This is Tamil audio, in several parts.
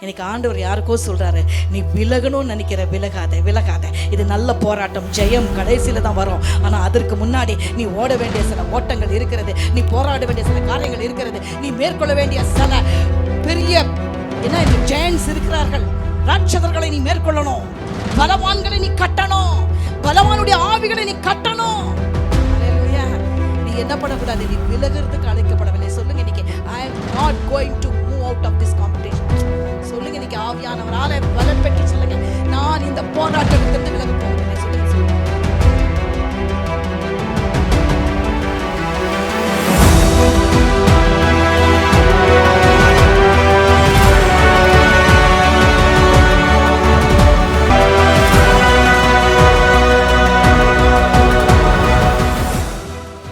இன்னைக்கு ஆண்டவர் யாருக்கோ சொல்றாரு, நீ விலகணும்னு நினைக்கிற விலகாத. இது நல்ல போராட்டம், ஜெயம் கடைசியில தான் வரும். ஆனா அதற்கு முன்னாடி நீ ஓட வேண்டிய சில ஓட்டங்கள் இருக்கிறது, நீ போராட வேண்டிய சில காரியங்கள் இருக்கிறது, நீ மேற்கொள்ள வேண்டிய சில பெரிய ஜெயன்ட்ஸ் இருக்கிறார்கள். ராட்சதர்களை நீ மேற்கொள்ளணும், பலவான்களை நீ கட்டணும், பலவானுடைய ஆவிகளை நீ கட்டணும். நீ என்ன பண்ணக்கூடாது, நீ விலகிறதுக்கு அழைக்கப்படவில்லை. சொல்லுங்க இன்னைக்கு, I am not going to move out of this competition. சொல்லுங்க இன்னைக்கு, ஆவியானவரால பலம் பெற்று சொல்லுங்க, நான் இந்த போராட்டத்திலிருந்து விலக போகிறேன். சொல்லுங்க.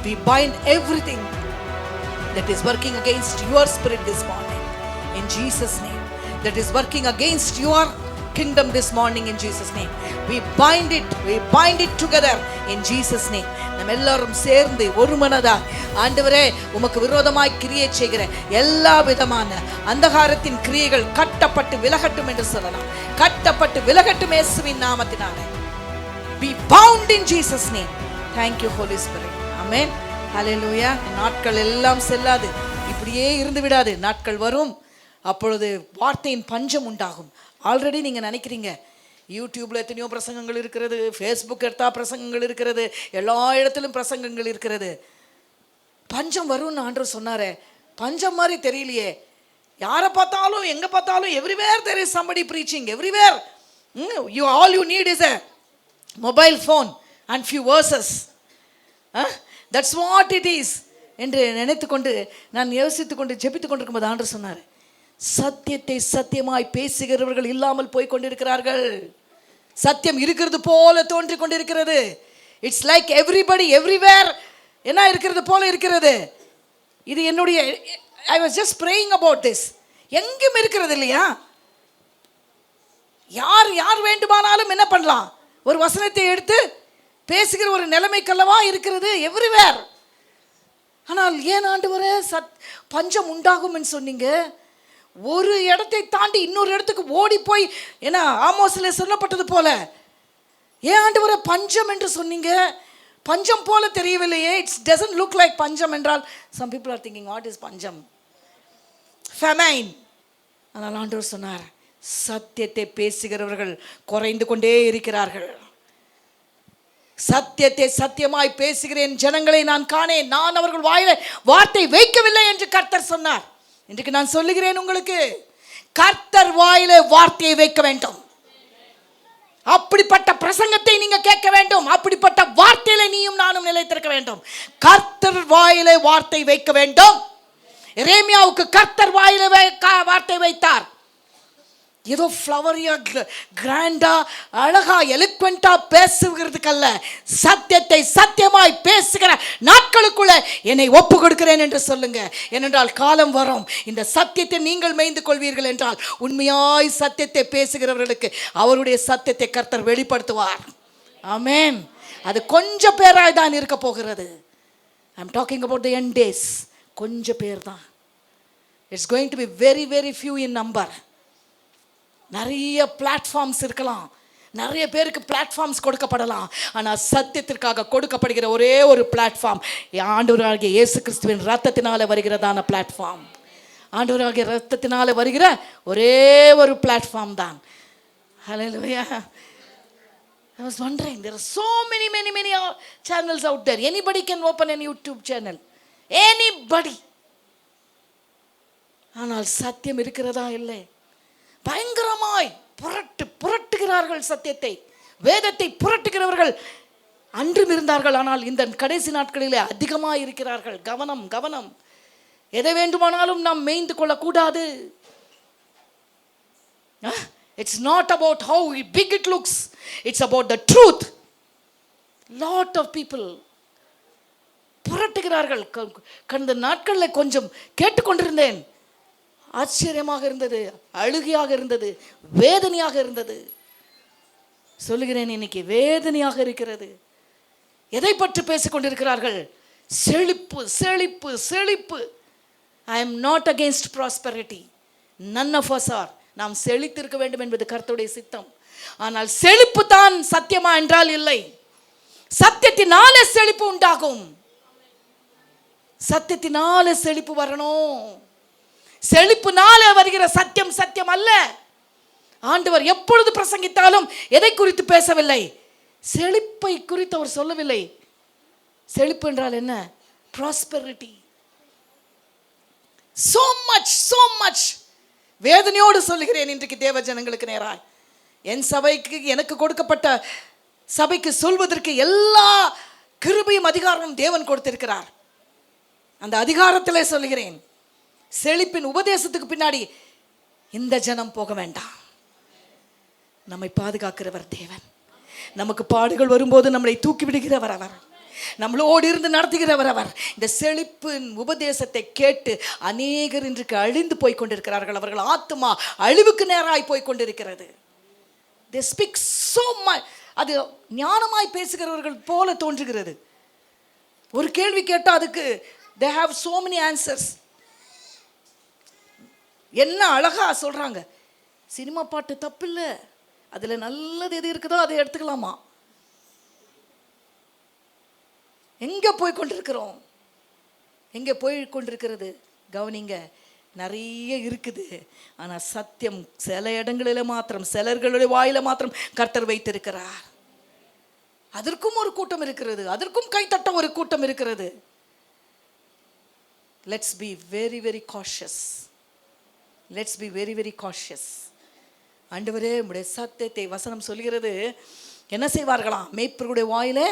We bind everything that is working against your spirit this morning in Jesus' name. That is working against your kingdom this morning in Jesus' name. We bind it together in Jesus' name. நம்ம எல்லாரும் சேர்ந்து ஒரு மனதாய், ஆண்டவரே உமக்கு விரோதமாய் கிரியை செய்கிற எல்லா விதமான அந்தகாரத்தின் கிரியைகள் கட்டப்பட்டு விலகட்டும் என்று சொல்லலாம். கட்டப்பட்டு விலகட்டும் இயேசுவின் நாமத்தினாலே. Be bound in Jesus' name. Thank you Holy Spirit. ஆமென். ஹல்லேலூயா. நாட்கள் எல்லாம் செல்லாது, இப்படியே இருந்து விடாது. நாட்கள் வரும், அப்பொழுது வார்த்தையின் பஞ்சம் உண்டாகும். ஆல்ரெடி நீங்கள் நினைக்கிறீங்க, யூடியூப்ல எத்தனையோ பிரசங்கங்கள் இருக்கிறது, ஃபேஸ்புக் எடுத்தா பிரசங்கங்கள் இருக்கிறது, எல்லா இடத்திலும் பிரசங்கங்கள் இருக்கிறது. பஞ்சம் வரும்னு ஆண்டவர் சொன்னாரே, பஞ்சம் மாதிரி தெரியலையே. யாரை பார்த்தாலும் எங்கே பார்த்தாலும் everywhere there is somebody preaching everywhere. All you need is a mobile phone and few verses. That's what it is என்று நினைத்து கொண்டு நான் யோசித்து கொண்டு ஜெபித்து கொண்டிருக்கும்போது ஆண்டவர் சொன்னார், சத்தியத்தை சத்தியமாய் பேசுகிறவர்கள் இல்லாமல் போய் கொண்டிருக்கிறார்கள். சத்தியம் இருக்கிறது போல தோன்றி கொண்டிருக்கிறது. இட்ஸ் லைக் எவ்ரிபடி எவ்ரிவேர் என்ன இருக்கிறது போல இருக்கிறது. இது என்னுடைய I was just praying about this. எங்கும் இருக்கிறது இல்லையா? யார் வேண்டுமானாலும் என்ன பண்ணலாம், ஒரு வசனத்தை எடுத்து பேசுகிற ஒரு நிலைமைக்கல்லவா இருக்கிறது எவ்ரிவேர். ஆனால் ஏன் ஆண்டவரே பஞ்சம் உண்டாகும் என்று சொன்னீங்க? ஒரு இடத்தை தாண்டி இன்னொரு இடத்துக்கு ஓடி போய், ஏன்னா ஆமோஸ்ல சொல்லப்பட்டது போல, ஏன் ஆண்டவரே பஞ்சம் என்று சொன்னீங்க? பஞ்சம் போல தெரியவில்லையே. இட்ஸ் டசன்ட் லுக் லைக் பஞ்சம் என்றால் some people are thinking what is பஞ்சம், famine. ஆனால் ஆண்டவர் சொன்னார், சத்தியத்தை பேசுகிறவர்கள் குறைந்து கொண்டே இருக்கிறார்கள். சத்தியத்தை சத்தியமாய் பேசுகிறேன், ஜனங்களை நான் காணேன், நான் அவர்கள் வாயில வார்த்தை வைக்கவில்லை என்று கர்த்தர் சொன்னார். இன்றைக்கு நான் சொல்லுகிறேன் உங்களுக்கு, கர்த்தர் வாயில வார்த்தையை வைக்க வேண்டும். அப்படிப்பட்ட பிரசங்கத்தை நீங்க கேட்க வேண்டும். அப்படிப்பட்ட வார்த்தையில நீயும் நானும் நிலைத்திருக்க வேண்டும். கர்த்தர் வாயில வார்த்தை வைக்க வேண்டும். எரேமியாவுக்கு கர்த்தர் வாயில வார்த்தை வைத்தார். ஏதோ ஃப்ளவரியா கிராண்டா அழகா எலுக்வெண்டா பேசுகிறதுக்கல்ல, சத்தியத்தை சத்தியமாய் பேசுகிற நாட்களுக்குள்ள என்னை ஒப்பு கொடுக்கிறேன் என்று சொல்லுங்க. ஏனென்றால் காலம் வரும், இந்த சத்தியத்தை நீங்கள் மேய்ந்து கொள்வீர்கள் என்றால் உண்மையாய் சத்தியத்தை பேசுகிறவர்களுக்கு அவருடைய சத்தியத்தை கர்த்தர் வெளிப்படுத்துவார். ஆமென். அது கொஞ்சம் பேராய் தான் இருக்க போகிறது. I am talking about the end days. கொஞ்சம் பேர் தான். It's going to be very very few in number. நிறைய பிளாட்ஃபார்ம்ஸ் இருக்கலாம், நிறைய பேருக்கு பிளாட்ஃபார்ம்ஸ் கொடுக்கப்படலாம். ஆனால் சத்தியத்திற்காக கொடுக்கப்படுகிற ஒரே ஒரு பிளாட்ஃபார்ம் ஆண்டவராகிய இயேசு கிறிஸ்துவின் ரத்தத்தினால வருகிறதான பிளாட்ஃபார்ம். ஆண்டவராகிய ரத்தத்தினால வருகிற ஒரே ஒரு பிளாட்ஃபார்ம் தான். ஹல்லேலூயா. I was wondering, there are so many channels out there. Anybody can open a YouTube channel. Anybody. ஆனால் சத்தியம் இருக்கிறதா? இல்லை. பயங்கரமாய் புரட்டுகிறார்கள் சத்தியத்தை, வேதத்தை புரட்டுகிறவர்கள் அன்றும் இருந்தார்கள். ஆனால் இந்த கடைசி நாட்களிலே அதிகமாக இருக்கிறார்கள். கவனம் கவனம். எதை வேண்டுமானாலும் நாம் மேய்ந்து கொள்ளக்கூடாது. It's not about how big it looks. It's about the truth. Lot of people புரட்டுகிறார்கள். கடந்த நாட்களில் கொஞ்சம் கேட்டுக்கொண்டிருந்தேன். ஆச்சரியமாக இருந்தது, அழுகையாக இருந்தது, வேதனையாக இருந்தது. சொல்லுகிறேன், இன்னைக்கு வேதனையாக இருக்கிறது. எதை பற்றி பேசிக்கொண்டிருக்கிறார்கள்? செழிப்பு செழிப்பு செழிப்பு. I am not against prosperity. None of us are. நாம் செழித்திருக்க வேண்டும் என்பது கர்த்தருடைய சித்தம். ஆனால் செழிப்பு தான் சத்தியமா என்றால் இல்லை. சத்தியத்தினாலே செழிப்பு உண்டாகும். சத்தியத்தினாலே செழிப்பு வரணும். செழிப்புனாலே வருகிற சத்தியம் சத்தியம் அல்ல. ஆண்டவர் எப்பொழுது பிரசங்கித்தாலும் எதை குறித்து பேசவில்லை? செழிப்பை குறித்து அவர் சொல்லவில்லை. செழிப்பு என்றால் என்ன? ப்ராஸ்பெரிட்டி. so much வேதனையோடு சொல்லுகிறேன் இன்றைக்கு தேவ ஜனங்களுக்கு நேராய். என் சபைக்கு, எனக்கு கொடுக்கப்பட்ட சபைக்கு சொல்வதற்கு எல்லா கிருபையும் அதிகாரமும் தேவன் கொடுத்திருக்கிறார். அந்த அதிகாரத்திலே சொல்லுகிறேன், செழிப்பின் உபதேசத்துக்கு பின்னாடி இந்த ஜனம் போக வேண்டாம். நம்மை பாதுகாக்கிறவர் தேவன். நமக்கு பாடுகள் வரும்போது நம்மளை தூக்கி விடுகிறவர் அவர். நம்மளோடு இருந்து நடத்துகிறவர் அவர். இந்த செழிப்பின் உபதேசத்தை கேட்டு அநேகர் இன்றைக்கு அழிந்து போய் கொண்டிருக்கிறார்கள். அவர்கள் ஆத்துமா அழிவுக்கு நேராய் போய் கொண்டிருக்கிறது. They speak so much. அது ஞானமாய் பேசுகிறவர்கள் போல தோன்றுகிறது. ஒரு கேள்வி கேட்டால் அதுக்கு they have so many answers. என்ன அழகா சொல்றாங்க. சினிமா பாட்டு தப்பு இல்லை, அதுல நல்லது எது இருக்குதோ அதை எடுத்துக்கலாமா? எங்க போய் கொண்டிருக்கிறோம்? எங்க போய் கொண்டிருக்கிறது? கவனிங்க, நிறைய இருக்குது. ஆனா சத்தியம் சில இடங்களில மாத்திரம், சிலர்களுடைய வாயில மாத்திரம் கர்த்தர் வைத்திருக்கிறார். அதற்கும் ஒரு கூட்டம் இருக்கிறது, அதற்கும் கைத்தட்ட ஒரு கூட்டம் இருக்கிறது. Let's be very cautious. Let's be very cautious. ஆண்டவரே, உம்முடைய சத்தியத்தை, வசனம் சொல்கிறது, என்ன செய்வார்களாம்? மேய்ப்பர்களுடைய வாயிலே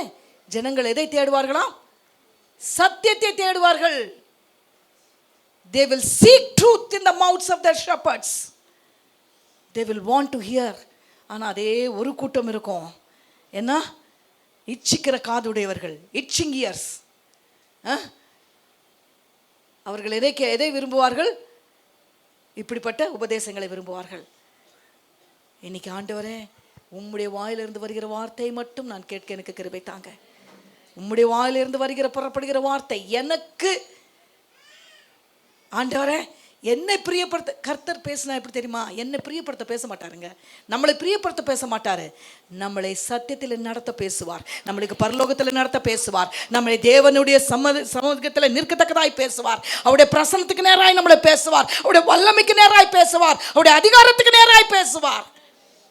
ஜனங்கள் எதை தேடுவார்களாம்? சத்தியத்தை தேடுவார்கள். They will seek truth in the mouths of their shepherds. They will want to hear. ஆனால் அதே ஒரு கூட்டம் இருக்கும். என்ன? இச்சிக்கிற காதுடையவர்கள், itching ears. அவர்கள் எதை விரும்புவார்கள்? இப்படிப்பட்ட உபதேசங்களை விரும்புவார்கள். இன்னைக்கு ஆண்டவரே, உம்முடைய வாயிலிருந்து வருகிற வார்த்தையை மட்டும் நான் கேட்க எனக்கு கிருபை தாங்க. உம்முடைய வாயிலிருந்து வருகிற புறப்படுகிற வார்த்தை எனக்கு, ஆண்டவரே, என்னை பிரியப்படுத்த கர்த்தர் பேசினா எப்படி தெரியுமா? என்னை பிரியப்படுத்த பேச மாட்டாருங்க. நம்மளை பிரியப்படுத்த பேச மாட்டாரு. நம்மளை சத்தியத்தில் நடத்த பேசுவார். நம்மளுக்கு பரலோகத்தில் நடத்த பேசுவார். நம்மளை தேவனுடைய சமூகத்தில் நிற்கத்தக்கதாய் பேசுவார். அவருடைய பிரசனத்துக்கு நேராய் நம்மளை பேசுவார். அவருடைய வல்லமைக்கு நேராய் பேசுவார். அவருடைய அதிகாரத்துக்கு நேராய் பேசுவார்.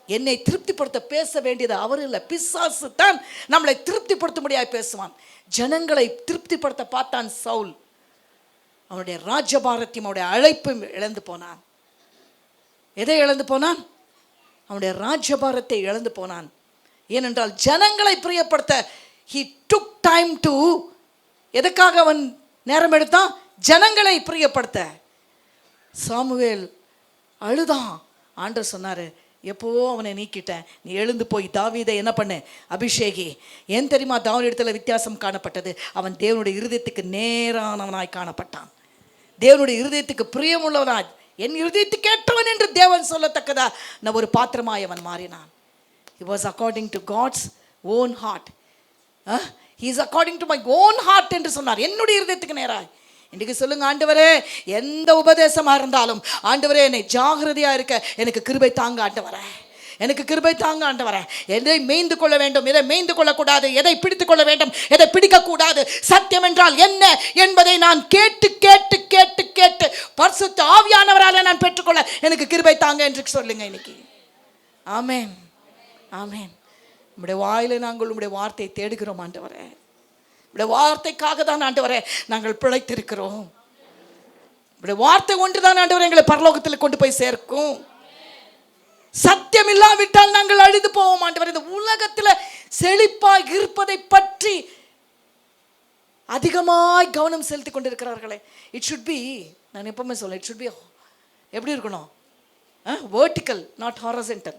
என்னை திருப்திப்படுத்த பேச வேண்டியது அவர் இல்லை, பிசாசு தான் நம்மளை திருப்திப்படுத்த முடியாது பேசுவான். ஜனங்களை திருப்திப்படுத்த பார்த்தான் சவுல். அவனுடைய ராஜ்யபாரத்தையும் அவனுடைய அழைப்பும் இழந்து போனான். எதை இழந்து போனான்? அவனுடைய ராஜ்யபாரத்தை இழந்து போனான். ஏனென்றால் ஜனங்களை பிரியப்படுத்த he took time to, எதுக்காக அவன் நேரம் எடுத்தான்? ஜனங்களை பிரியப்படுத்த. சாமுவேல் அழுதான். ஆண்டவர் சொன்னாரு, எப்போவோ அவனை நீக்கிட்டேன், நீ எழுந்து போய் தாவீதை என்ன பண்ணு? அபிஷேகி. ஏன் தெரியுமா தாவீது இடத்துல வித்தியாசம் காணப்பட்டது? அவன் தேவனுடைய இருதயத்துக்கு நேரானவனாய் காணப்பட்டான். தேவனுடைய இருதயத்துக்கு பிரியமுள்ளவனாய், என் இருதயத்துக்கு ஏற்றவன் என்று தேவன் சொல்லத்தக்கதா நான் ஒரு பாத்திரமாய் அவன் மாறினான். He was according to God's own heart. He is according to my own heart என்று சொன்னார். என்னுடைய இருதயத்துக்கு நேராய். இன்றைக்கு சொல்லுங்க, ஆண்டவரே, எந்த உபதேசமா இருந்தாலும் ஆண்டவரே, என்னை ஜாகிரதையா இருக்க எனக்கு கிருபை தாங்க ஆண்டவரே, எனக்கு கிருபை தாங்க ஆண்டவரே. எதை மேய்ந்து கொள்ள வேண்டும், எதை மேய்ந்து கொள்ளக்கூடாது, எதை பிடித்துக் கொள்ள வேண்டும், எதை பிடிக்கக்கூடாது, சத்தியம் என்றால் என்ன என்பதை நான் கேட்டு கேட்டு கேட்டு கேட்டு பரிசுத்த ஆவியானவரால் நான் பெற்றுக்கொள்ள எனக்கு கிருபை தாங்க என்று சொல்லுங்க இன்னைக்கு. ஆமென், ஆமென். உம்முடைய வாயில நாங்கள் உம்முடைய வார்த்தையை தேடுகிறோம் ஆண்டவரே. உம்முடைய வார்த்தைக்காக தான் ஆண்டவரே நாங்கள் பிழைத்திருக்கிறோம். உம்முடைய வார்த்தை ஒன்றுதான் ஆண்டவரே எங்களை பரலோகத்தில் கொண்டு போய் சேர்க்கும். சத்தியம் இல்லாவிட்டால் நாங்கள் அழிந்து போவோம் ஆண்டவரே. இந்த உலகத்தில் செழிப்பாய் இருப்பதை பற்றி அதிகமாய் கவனம் செலுத்தி கொண்டிருக்கிறார்களே. இட் ஷுட் பி, நான் எப்பவுமே சொல்ல, இட் ஷுட் பி எப்படி இருக்கணும்? Vertical, not horizontal.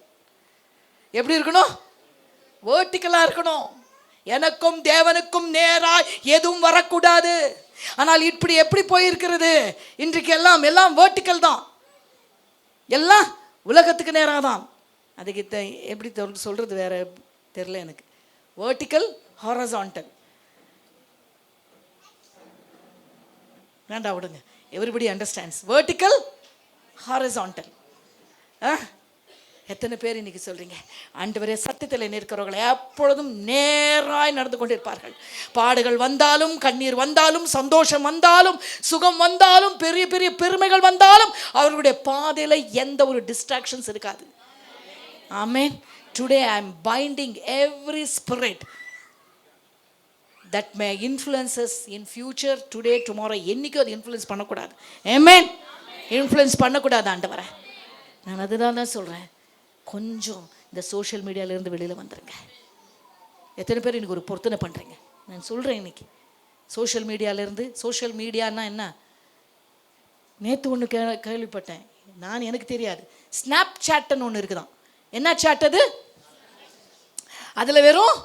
எப்படி இருக்கணும்? வெர்டிக்கலா இருக்கணும். எனக்கும் தேவனுக்கும் நேராய் எதுவும் வரக்கூடாது. ஆனால் இப்படி எப்படி போயிருக்கிறது இன்றைக்கு? எல்லாம் வெர்டிக்கல் தான், எல்லாம் உலகத்துக்கு நேராக தான். அதுக்கு எப்படி சொல்றது வேற தெரியல எனக்கு. வெர்டிக்கல், ஹாரிசான்டல் வேண்டாம், விடுங்க. Everybody understands. Vertical, horizontal. எத்தனை பேர் இன்னைக்கு சொல்றீங்க, ஆண்டவரே சத்தியத்தில் நிற்கிறவர்கள் எப்பொழுதும் நேராய் நடந்து கொண்டிருப்பார்கள். பாடுகள் வந்தாலும், கண்ணீர் வந்தாலும், சந்தோஷம் வந்தாலும், சுகம் வந்தாலும், பெரிய பெரிய பெருமைகள் வந்தாலும் அவர்களுடைய பாதையில எந்த ஒரு டிஸ்ட்ராக்ஷன்ஸ் இருக்காது. Amen. Today I am binding every spirit that may influence us in future, today, tomorrow. என்னைக்கும் அது இன்ஃப்ளூயன்ஸ் பண்ணக்கூடாது. ஆமென். இன்ஃப்ளூயன்ஸ் பண்ணக்கூடாது ஆண்டவரே. நான் அதுதான் தான் சொல்கிறேன், கொஞ்சம் இந்த சோஷியல் மீடியாவிலேருந்து வெளியில் வந்துடுங்க. எத்தனை பேர் இன்னைக்கு ஒரு பொருத்தனை பண்ணுறீங்க? நான் சொல்கிறேன் இன்னைக்கு சோஷியல் மீடியாவிலேருந்து. சோஷியல் மீடியான்னா என்ன? நேற்று ஒன்று கேள்விப்பட்டேன், எனக்கு தெரியாது. ஸ்னாப் சாட்டுன்னு ஒன்று இருக்குதான். என்ன சாட் அது? அதில் வெறும்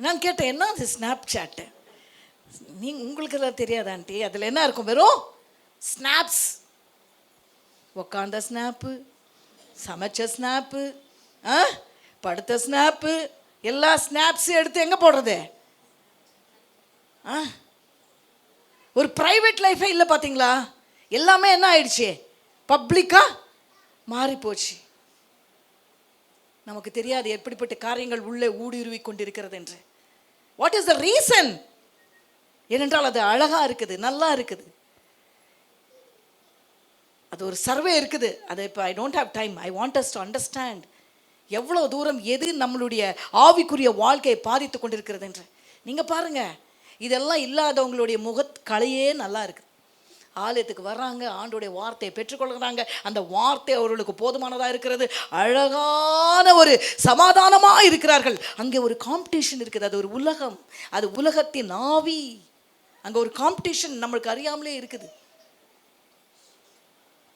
நான் கேட்டேன், என்ன அது ஸ்னாப் சாட்டு? உங்களுக்கு எல்லாம் தெரியாது ஆண்டி. அதில் என்ன இருக்கும்? வெறும் ஸ்னாப்ஸ். உக்காந்த ஸ்னாப்பு, சமைச்ச ஸ்னாப்பு, படுத்த ஸ்னாப்பு, எல்லா ஸ்னாப்ஸும் எடுத்து எங்கே போடுறது? ஒரு ப்ரைவேட் லைஃபே இல்லை பார்த்தீங்களா? எல்லாமே என்ன ஆயிடுச்சு? பப்ளிக்காக மாறி போச்சு. நமக்கு தெரியாது எப்படிப்பட்ட காரியங்கள் உள்ளே ஊடுருவி கொண்டிருக்கிறது என்று. What is the reason? ஏனென்றால் அது அழகா இருக்குது, நல்லா இருக்குது. அது ஒரு சர்வே இருக்குது. அது இப்போ I don't have time. I want us to understand எவ்வளோ தூரம் எது நம்மளுடைய ஆவிக்குரிய வாழ்க்கையை பாதித்து கொண்டிருக்கிறது என்று. நீங்கள் பாருங்க, இதெல்லாம் இல்லாதவங்களுடைய முகக்கலையே நல்லா இருக்குது. ஆலயத்துக்கு வர்றாங்க, ஆண்டோடைய வார்த்தையை பெற்றுக்கொள்கிறாங்க, அந்த வார்த்தை அவர்களுக்கு போதுமானதாக இருக்கிறது, அழகான ஒரு சமாதானமாக இருக்கிறார்கள். அங்கே ஒரு காம்படிஷன் இருக்குது. அது ஒரு உலகம், அது உலகத்தின் ஆவி. அங்கே ஒரு காம்படிஷன் நம்மளுக்கு அறியாமலே இருக்குது.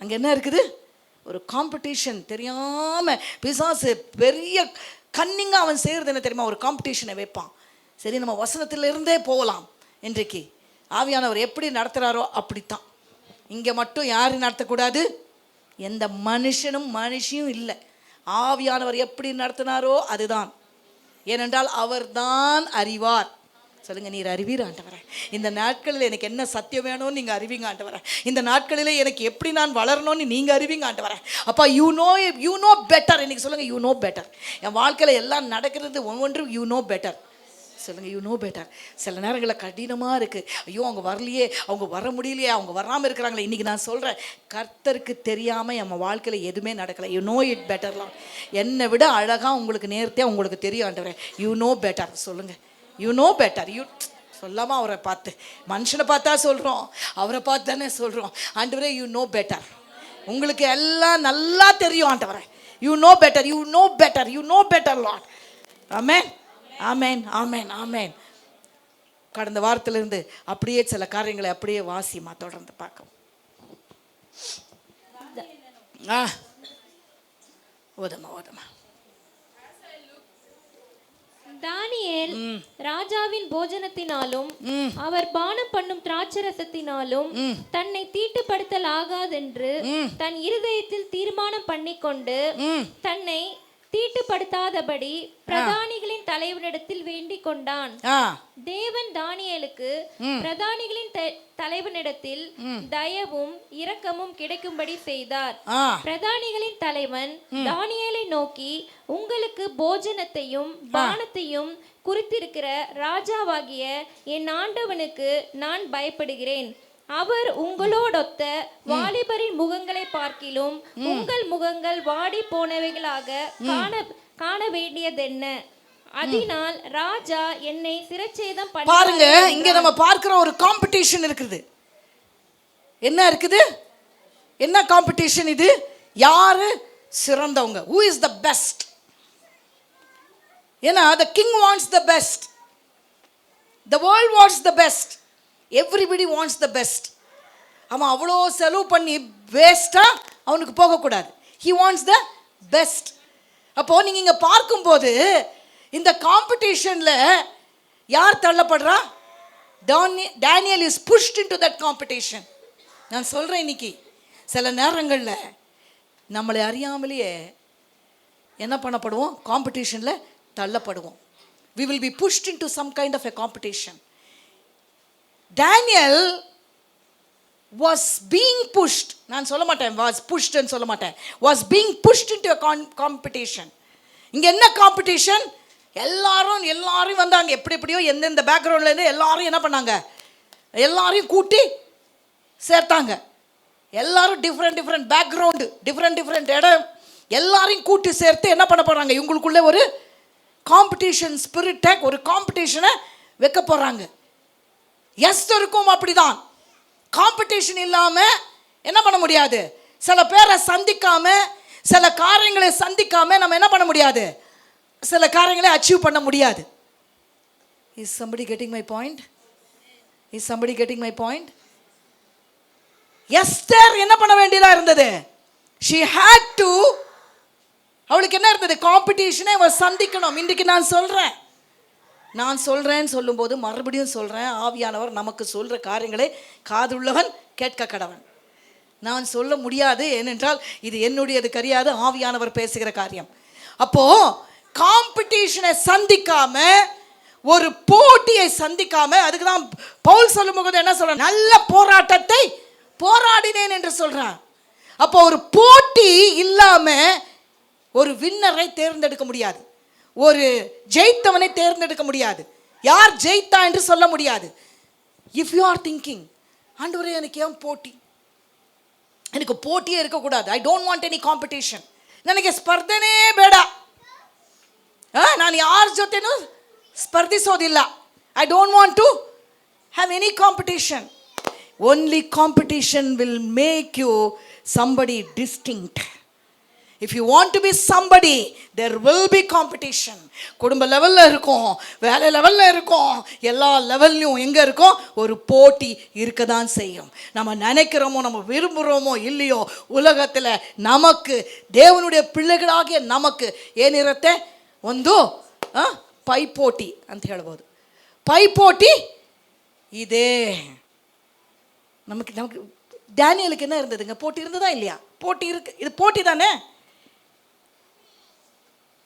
அங்கே என்ன இருக்குது? ஒரு காம்படிஷன். தெரியாம பிசாசு பெரிய கன்னிங்காக அவன் செய்கிறது என்ன தெரியுமா? ஒரு காம்படிஷனை வைப்பான். சரி, நம்ம வசனத்திலிருந்தே போகலாம். இன்றைக்கு ஆவியானவர் எப்படி நடத்துகிறாரோ அப்படித்தான். இங்கே மட்டும் யாரும் நடத்தக்கூடாது, எந்த மனுஷியும் இல்லை. ஆவியானவர் எப்படி நடத்தினாரோ அதுதான். ஏனென்றால் அவர் தான் அறிவார். சொல்லுங்க, நீர் அறிவீர் ஆண்டவரே. இந்த நாட்களில் எனக்கு என்ன சத்தியம் வேணும்னு நீங்கள் அறிவிங்க ஆண்டவரே. இந்த நாட்களில் எனக்கு எப்படி நான் வளரணும்னு நீங்கள் அறிவிங்க ஆண்டவரே. அப்பா, யூ நோ பெட்டர். இன்னைக்கு சொல்லுங்க, யூ நோ பெட்டர். என் வாழ்க்கையில் எல்லாம் நடக்கிறது ஒவ்வொன்றும் யூ நோ பெட்டர். சொல்லுங்கள், யூ நோ பெட்டர். சில நேரங்களில் கடினமாக இருக்குது. ஐயோ, அவங்க வரலையே, அவங்க வர முடியலையே, அவங்க வராமல் இருக்கிறாங்களே. இன்றைக்கி நான் சொல்கிறேன், கர்த்தருக்கு தெரியாமல் நம்ம வாழ்க்கையில் எதுவுமே நடக்கலை. யூ நோ இட் பெட்டர்லாம். என்னை விட அழகாக உங்களுக்கு நேர்த்தியாக உங்களுக்கு தெரியும் ஆண்டவரே. You know better. சொல்லுங்கள், யூ நோ பெட்டர். யூ சொல்லாமல் அவரை பார்த்து, மனுஷனை பார்த்தா சொல்கிறோம், அவரை பார்த்து தானே சொல்கிறோம். ஆண்டவரே, யூ நோ பெட்டர். உங்களுக்கு எல்லாம் நல்லா தெரியும் ஆண்டவரே. You know better, you know better, you know better lord. Amen, amen, amen, amen. கடந்த வாரத்திலிருந்து அப்படியே சில காரியங்களை அப்படியே வாசிமா தொடர்ந்து பார்க்கும். ஓதமா. தானியேல் ராஜாவின் போஜனத்தினாலும் அவர் பானம் பண்ணும் திராட்சரசத்தினாலும் தன்னை தீட்டுப்படுத்தல் ஆகாதென்று தன் இருதயத்தில் தீர்மானம் பண்ணிக்கொண்டு தன்னை தீட்டுப்படுத்தாதபடி பிரதானிகளின் தலைவனிடத்தில் வேண்டிக் கொண்டான். தேவன் தானியேலுக்கு பிரதானிகளின் தலைவனிடத்தில் தயவும் இரக்கமும் கிடைக்கும்படி செய்தார். பிரதானிகளின் தலைவன் தானியேலை நோக்கி, உங்களுக்கு போஜனத்தையும் பானத்தையும் குறித்திருக்கிற ராஜாவாகிய என் ஆண்டவனுக்கு நான் பயப்படுகிறேன். அவர் உங்களோடொத்த வாலிபரின் முகங்களை பார்க்கிலும் உங்கள் முகங்கள் வாடி போனவைகளாக காண வேண்டியதென்ன? அதனால் ராஜா என்னை சிரச்சேதம் பண்ண. பாருங்க, இங்க நம்ம பார்க்கிற ஒரு காம்படிஷன் இருக்குது. என்ன இருக்குது? என்ன காம்படிஷன் இது? யாரு சிறந்தவங்க? who is the best? ஏன்னா the king wants the best, the world wants the best, everybody wants the best. அவன் அவ்வளோ செலவு பண்ணி வேஸ்ட்டாக அவனுக்கு போகக்கூடாது. he wants the best. அப்போது நீங்கள் இங்கே பார்க்கும்போது இந்த காம்படிஷனில் யார் தள்ளப்படுறா? Daniel is pushed into that competition. நான் சொல்கிறேன், இன்னைக்கு சில நேரங்களில் நம்மளை அறியாமலேயே என்ன பண்ணப்படுவோம்? காம்படிஷனில் தள்ளப்படுவோம். we will be pushed into some kind of a competition. Daniel was being pushed. நான் சொல்ல மாட்டேன் was pushed ன்னு சொல்ல மாட்டேன். Was being pushed into a competition. இங்க என்ன காம்படிஷன்? எல்லாரும் வந்தாங்க, எப்படியோ எந்தெந்த பேக்ரவுண்ட்ல இருந்து எல்லாரும் என்ன பண்ணாங்க, எல்லாரையும் கூட்டி சேர்த்தாங்க. எல்லாரும் டிஃப்ரெண்ட் பேக்ரவுண்டு, டிஃப்ரெண்ட் இடம், எல்லாரையும் கூட்டி சேர்த்து என்ன பண்ண போறாங்க, இவங்களுக்குள்ள ஒரு காம்படிஷன் ஸ்பிரிட்டை, ஒரு காம்படிஷனை வைக்க போறாங்க. எஸ்தருக்கும் அப்படிதான். காம்படிஷன் இல்லாம என்ன பண்ண முடியாது, சில பேரை சந்திக்காம, சில காரியங்களை சந்திக்காம நம்ம என்ன பண்ண முடியாது, சில காரியங்களை அச்சீவ் பண்ண முடியாது. Is somebody getting my point? Is somebody getting my point? Esther என்ன பண்ண வேண்டியதா இருந்தது? She had to, அவளுக்கு என்ன இருந்தது, காம்படிஷனை அவ சந்திக்கணும். இன்றைக்கு நான் சொல்றேன்னு சொல்லும்போது மறுபடியும் சொல்றேன், ஆவியானவர் நமக்கு சொல்ற காரியங்களை காதுள்ளவன் கேட்க கடவன். நான் சொல்ல முடியாது, ஏனென்றால் இது என்னுடையது கிடையாது, ஆவியானவர் பேசுகிற காரியம். அப்போ காம்படிஷனை சந்திக்காம, ஒரு போட்டியை சந்திக்காம, அதுக்கு தான் பவுல் சொல்லும்போது என்ன சொல்ற, நல்ல போராட்டத்தை போராடினேன் என்று சொல்றான். அப்போ ஒரு போட்டி இல்லாம ஒரு வின்னரை தேர்ந்தெடுக்க முடியாது, ஒரு ஜெயித்தவனை தேர்ந்தெடுக்க முடியாது, யார் ஜெயித்தா என்று சொல்ல முடியாது. இஃப் யூ ஆர் திங்கிங், ஆண்டவரே எனக்கு ஏன் போட்டி, எனக்கு போட்டியே இருக்கக்கூடாது, I don't want any competition, ನನಗೆ ಸ್ಪರ್ಧೆನೇ ಬೇಡ, ನಾನು ಯಾರ ಜೊತೆನೂ ಸ್ಪರ್ಧಿಸೋದಿಲ್ಲ, I don't want to have any competition. Only competition will make you somebody distinct. If you want to be somebody, there will be competition. குடும்ப லெவல்ல இருக்கும், வேலை லெவல்ல இருக்கும், எல்லா லெவல்லையும் எங்க இருக்கும், ஒரு போட்டி இருக்க தான் செய்யும். நம்ம நினைக்கிறோமோ, நம்ம விரும்புகிறோமோ இல்லையோ, உலகத்தில் நமக்கு, தேவனுடைய பிள்ளைகளாகிய நமக்கு ಏನಿರುತ್ತೆ, ಒಂದು ಪೈಪೋಟಿ ಅಂತ ಹೇಳ್ಬೋದು. ಪೈಪೋಟಿ ಇದೆ. நமக்கு டேனியலுக்கு என்ன இருந்ததுங்க, போட்டி இருந்ததா இல்லையா? போட்டி இருக்கு, இது போட்டி தானே.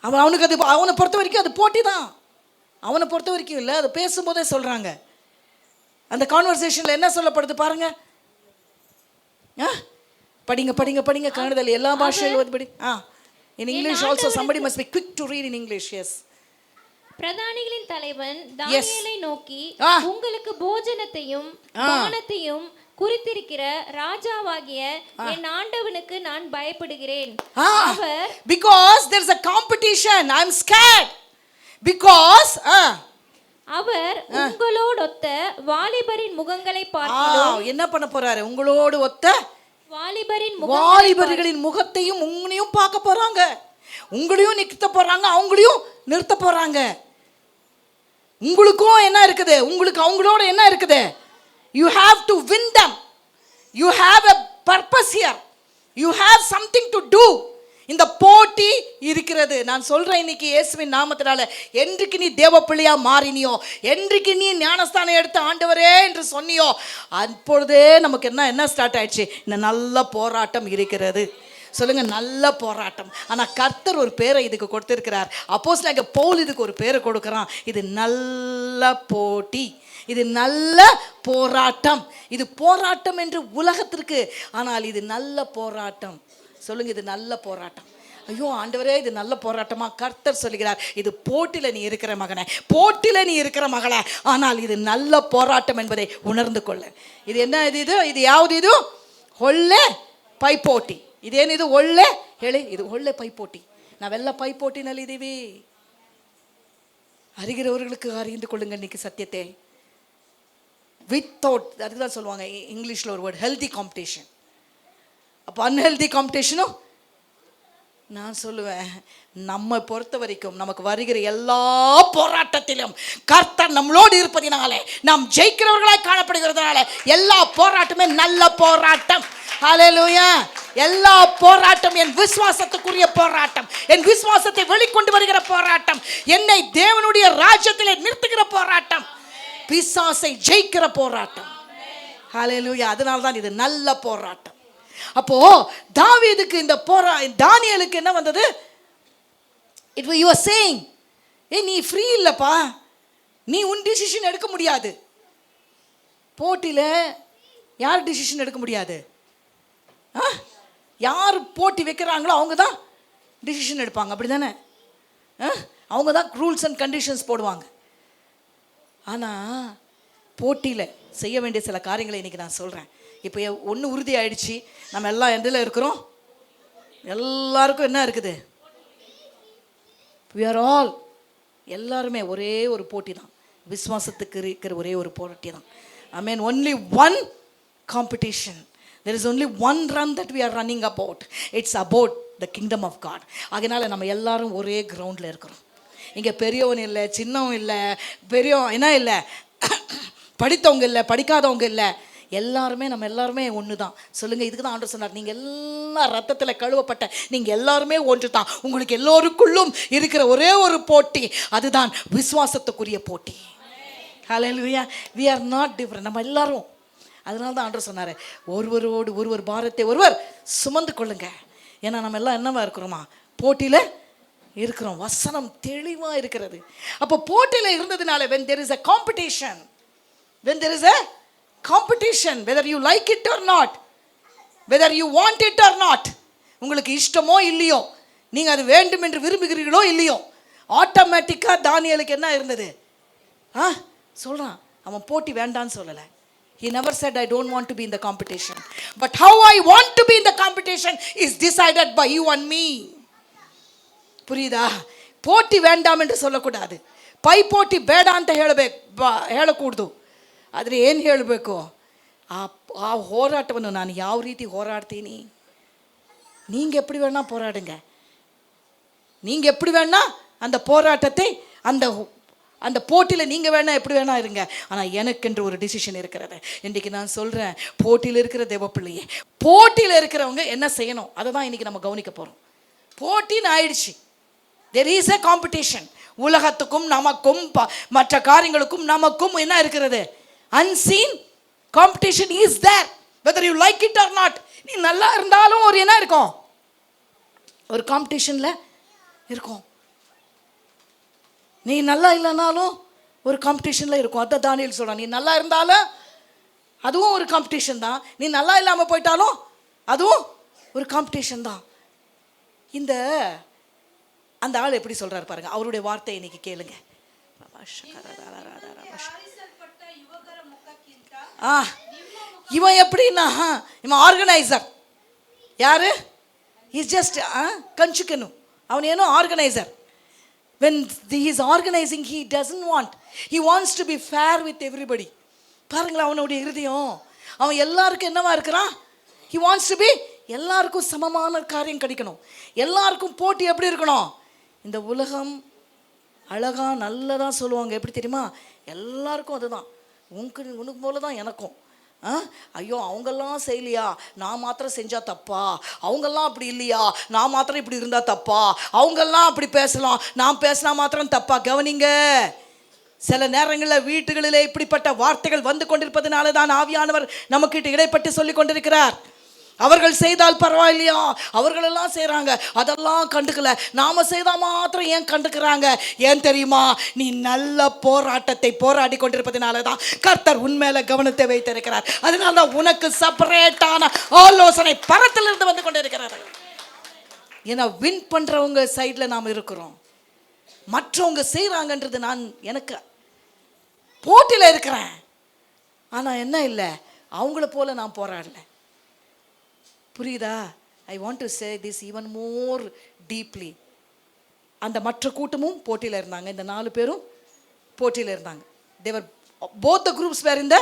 அவனுக்கு அது, அவனை பொறுத்த வரைக்கும் அது போட்டி தான். அவனை பொறுத்த வரைக்கும் இல்லை, அது பேசும்போதே சொல்கிறாங்க. அந்த கான்வர்சேஷனில் என்ன சொல்லப்படுது பாருங்க. படிங்க படிங்க படிங்க, கன்னடದಲ್ಲಿ எல்லா ಭಾಷೆಯಲ್ಲೂ ಓದ್ಬಿಡಿ. In English also somebody must be quick to read in English. Yes. பிரதானிகளின் தலைவன் தானியேலை நோக்கி, உங்களுக்கு போஜனத்தையும் பானத்தையும் குறித்திருக்கிற ராஜாவாகிய என் ஆண்டவனுக்கு நான் பயப்படுகிறேன். Because there is a competition, I am scared. Because அவர் உங்களோடொத்த வாலிபரின் முகங்களை பார்க்கிறோம். என்ன பண்ண போறாரு, உங்களோடு ஒத்த வாலிபர்களின் முகத்தையும் உங்களையும் பார்க்க போறாங்க, உங்களையும் நிறுத்த போறாங்க, அவங்களையும் நிறுத்த போறாங்க. உங்களுக்கும் என்ன இருக்குது, உங்களுக்கு அவங்களோட என்ன இருக்குது, you have to win them, you have a purpose here, you have something to do. இந்த போட்டி இருக்கிறது. நான் சொல்றேன் இன்னைக்கு இயேசுவின் நாமத்தினால, என்றைக்கு நீ தேவ பிள்ளையா மாறினியோ, என்றைக்கு நீ ஞானஸ்தானம் எடுத்து ஆண்டவரே என்று சொன்னியோ, அப்பொழுதே நமக்கு என்ன ஸ்டார்ட் ஆயிடுச்சு, இந்த நல்ல போராட்டம் இருக்கிறது. சொல்லுங்க, நல்ல போராட்டம். ஆனால் கர்த்தர் ஒரு பேரை இதுக்கு கொடுத்திருக்கிறார். அப்போஸ்தலனாகிய பவுல் இதுக்கு ஒரு பேரை கொடுக்கிறான். இது நல்ல போட்டி, இது நல்ல போராட்டம். இது போராட்டம் என்று உலகத்திற்கு, ஆனால் இது நல்ல போராட்டம். சொல்லுங்க, இது நல்ல போராட்டம். ஐயோ ஆண்டவரே, இது நல்ல போராட்டமா? கர்த்தர் சொல்லுகிறார், இது போட்டில நீ இருக்கிற மகனே, போட்டில நீ இருக்கிற மகளே, ஆனால் இது நல்ல போராட்டம் என்பதை உணர்ந்து கொள்ள. இது என்ன, ಇದು ಯಾವುದು, ಇದು ಒಳ್ಳೆ ಪೈಪೋಟಿ. ಇದೇನಿದು, ಒಳ್ಳೆ ಹೇಳಿ, ಇದು ಒಳ್ಳೆ ಪೈಪೋಟಿ. ನಾವೆಲ್ಲ ಪೈಪೋಟಿನಲ್ಲಿದ್ದೀವಿ. அறிகிறவர்களுக்கு அறிந்து கொள்ளுங்க இன்னைக்கு சத்தியத்தை. வித்தவுட், அதுக்கு தான் சொல்லுவாங்க இங்கிலீஷில் ஒரு வேர்டு, ஹெல்தி காம்படிஷன். அப்போ அன்ஹெல்தி காம்படிஷனும் நான் சொல்லுவேன், நம்ம பொறுத்த வரைக்கும் நமக்கு வருகிற எல்லா போராட்டத்திலும் கர்த்தர் நம்மளோடு இருப்பதினாலே, நாம் ஜெயிக்கிறவர்களாய் காணப்படுகிறதுனால, எல்லா போராட்டமே நல்ல போராட்டம். ஹல்லேலூயா. எல்லா போராட்டம் என் விசுவாசத்துக்குரிய போராட்டம், என் விசுவாசத்தை வெளிக்கொண்டு வருகிற போராட்டம், என்னை தேவனுடைய ராஜ்யத்திலே நிறுத்துகிற போராட்டம், பிசாசை ஜெயிக்கிற போராட்டம். ஹல்லேலூயா. அதனால தான் இது நல்ல போராட்டம். அப்போ தாவீதுக்கு இந்த தானியேலுக்கு என்ன வந்தது, இட் யூ ஆர் சேயிங், நீ ஃப்ரீ இல்லப்பா, நீ உன் டிசிஷன் எடுக்க முடியாது. போட்டியில் யார் டிசிஷன் எடுக்க முடியாது? யார் போட்டி வைக்கிறாங்களோ அவங்க தான் டிசிஷன் எடுப்பாங்க, அப்படி தானே? அவங்க தான் ரூல்ஸ் அண்ட் கண்டிஷன்ஸ் போடுவாங்க. ஆனால் போட்டியில் செய்ய வேண்டிய சில காரியங்களை இன்றைக்கி நான் சொல்கிறேன். இப்போ ஒன்று உறுதி ஆயிடுச்சு, நம்ம எல்லாம் எதில் இருக்கிறோம்? எல்லாருக்கும் என்ன இருக்குது? we are all, எல்லாருமே ஒரே ஒரு போட்டி தான், விசுவாசத்துக்கு இருக்கிற ஒரே ஒரு போட்டி தான். I mean only one competition. There is only one run that we are running about. It's about the kingdom of God. அதனால நம்ம எல்லாரும் ஒரே கிரவுண்டில் இருக்கிறோம். இங்கே பெரியவன் இல்லை, சின்னவன் இல்லை, என்ன இல்லை, படித்தவங்க இல்லை, படிக்காதவங்க இல்லை, எல்லாருமே நம்ம எல்லாருமே ஒன்று தான். சொல்லுங்கள், இதுக்கு தான் ஆண்டவர் சொன்னார், நீங்கள் எல்லாம் ரத்தத்தில் கழுவப்பட்ட நீங்கள் எல்லாருமே ஒன்று தான். உங்களுக்கு எல்லோருக்குள்ளும் இருக்கிற ஒரே ஒரு போட்டி, அதுதான் விசுவாசத்துக்குரிய போட்டி. ஹல்லேலூயா. we are not different. நம்ம எல்லாரும், அதனால தான் ஆண்டவர் சொன்னார், ஒருவரோடு ஒருவர் பாரத்தை ஒருவர் சுமந்து கொள்ளுங்க. ஏன்னா நம்ம எல்லாம் என்னவா இருக்கிறோமா? போட்டியில் இருக்கிறோம். வசனம் தெளிவாக இருக்கிறது. அப்போ போட்டியில் இருந்ததுனால when there is a competition, whether you like it or not, whether you want it or not, உங்களுக்கு இஷ்டமோ இல்லையோ, நீங்கள் அது வேண்டும் என்று விரும்புகிறீர்களோ இல்லையோ, ஆட்டோமேட்டிக்காக தானியேலுக்கு என்ன இருந்தது? சொல்கிறான், அவன் போட்டி வேண்டான்னு சொல்லலை. He never said I don't want to be in the competition, but how I want to be in the competition is decided by you and me. புரியுதா? போட்டி வேண்டாம் என்று சொல்லக்கூடாது, ಪೈಪೋಟಿ ಬೇಡ ಅಂತ ಹೇಳಕೂಡ್ದು. ಆದರೆ ಏನು ಹೇಳಬೇಕು? ಆ ಹೋರಾಟವನ್ನು ನಾನು ಯಾವ ರೀತಿ ಹೋರಾಡ್ತೀನಿ, நீங்கள் எப்படி வேணால் போராடுங்க, நீங்கள் எப்படி வேணால் அந்த போராட்டத்தை அந்த போட்டியில் நீங்கள் வேணால் எப்படி வேணால் இருங்க. ஆனால் எனக்கென்று ஒரு டிசிஷன் இருக்கிறது. இன்றைக்கி நான் சொல்கிறேன், போட்டியில் இருக்கிற தேவப்பிள்ளையே, போட்டியில் இருக்கிறவங்க என்ன செய்யணும் அதை தான் இன்றைக்கி நம்ம கவனிக்க போகிறோம். போட்டின்னு ஆயிடுச்சு. there is a competition. உலகத்துக்கும் நமக்கும் மற்ற காரியங்களுக்கும் நமக்கும் என்ன இருக்கிறது? unseen competition is there, whether you like it or not. நீ நல்லா இருந்தாலும் ஒரு என்ன இருக்கும்? ஒரு காம்படிஷனில் இருக்கும். நீ நல்லா இல்லைனாலும் ஒரு காம்படிஷனில் இருக்கும். அதான் தானியேல் சொல்கிறான், நீ நல்லா இருந்தாலும் அதுவும் ஒரு காம்படிஷன் தான், நீ நல்லா இல்லாமல் போயிட்டாலும் அதுவும் ஒரு காம்படிஷன் தான். அந்த ஆள் எப்படி சொல்கிறார் பாருங்க, அவருடைய வார்த்தை இன்னைக்கு கேளுங்க. இவன் எப்படின்னா, இவன் ஆர்கனைசர். யாரு? இஸ் ஜஸ்ட் கஞ்சுக்கணும். அவன் ஏனோ organiser. when he is organizing, he doesn't want, he wants to be fair with everybody. பாருங்களா அவனுடைய இருதயம், அவன் எல்லாருக்கும் என்னவா இருக்கிறான்? he wants to be, எல்லாருக்கும் சமமான காரியம் கிடைக்கணும், எல்லாருக்கும் போட்டி எப்படி இருக்கணும்? இந்த உலகம் அழகா நல்லதா சொல்லுவாங்க, எப்படி தெரியுமா? எல்லாருக்கும் அதுதான், உனக்கு போல தான் எனக்கும். ஐயோ அவங்கெல்லாம் செய்யலையா, நான் மாத்திரம் செஞ்சா தப்பா, அவங்கெல்லாம் அப்படி இல்லையா, நான் மாத்திரம் இப்படி இருந்தா தப்பா, அவங்கெல்லாம் அப்படி பேசலாம், நான் பேசினா மாத்திரம் தப்பா. கவனிங்க, சில நேரங்களில் வீட்டுகளிலே இப்படிப்பட்ட வார்த்தைகள் வந்து கொண்டிருப்பதனால தான் ஆவியானவர் நமக்கிட்ட இடைப்பட்டு சொல்லி கொண்டிருக்கிறார். அவர்கள் செய்தால் பரவாயில்லையா, அவர்களெல்லாம் செய்கிறாங்க, அதெல்லாம் கண்டுக்கல, நாம் செய்தால் மாத்திரம் ஏன் கண்டுக்கிறாங்க? ஏன் தெரியுமா? நீ நல்ல போராட்டத்தை போராடி கொண்டிருப்பதனால தான் கர்த்தர் உன்மேல கவனத்தை வைத்திருக்கிறார். அதனால தான் உனக்கு செப்பரேட்டான ஆலோசனை பரத்திலிருந்து வந்து கொண்டிருக்கிறார். ஏன்னா வின் பண்ணுறவங்க சைடில் நாம் இருக்கிறோம், மற்றவங்க செய்கிறாங்கன்றது எனக்கு போட்டியில் இருக்கிறேன். ஆனால் என்ன இல்லை, அவங்கள போல நான் போராடலை. புரியுதா? I want to say this even more deeply. அந்த மற்ற கூட்டமும் போட்டியில் இருந்தாங்க, இந்த 4 பேரும் போட்டியில் இருந்தாங்க. They were both the groups were in the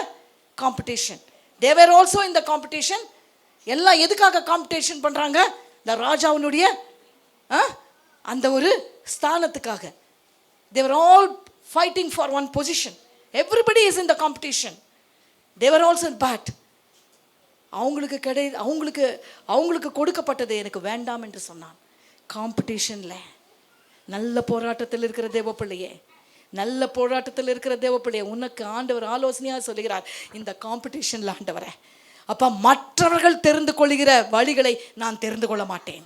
competition, they were also in the competition. எல்லாம் எதுக்காக காம்படிஷன் பண்ணுறாங்க? இந்த ராஜாவினுடைய அந்த ஒரு ஸ்தானத்துக்காக. They were all fighting for one position. Everybody is in the competition. They were also in bad. அவங்களுக்கு கொடுக்கப்பட்டது எனக்கு வேண்டாம் என்று சொன்னான். காம்படிஷனில் நல்ல போராட்டத்தில் இருக்கிற தேவப்பிள்ளையே, நல்ல போராட்டத்தில் இருக்கிற தேவப்பிள்ளையே, உனக்கு ஆண்டவர் ஆலோசனையாக சொல்லுகிறார், இந்த காம்படிஷனில் ஆண்டவரை அப்போ மற்றவர்கள் தெரிந்து கொள்கிற வழிகளை நான் தெரிந்து கொள்ள மாட்டேன்,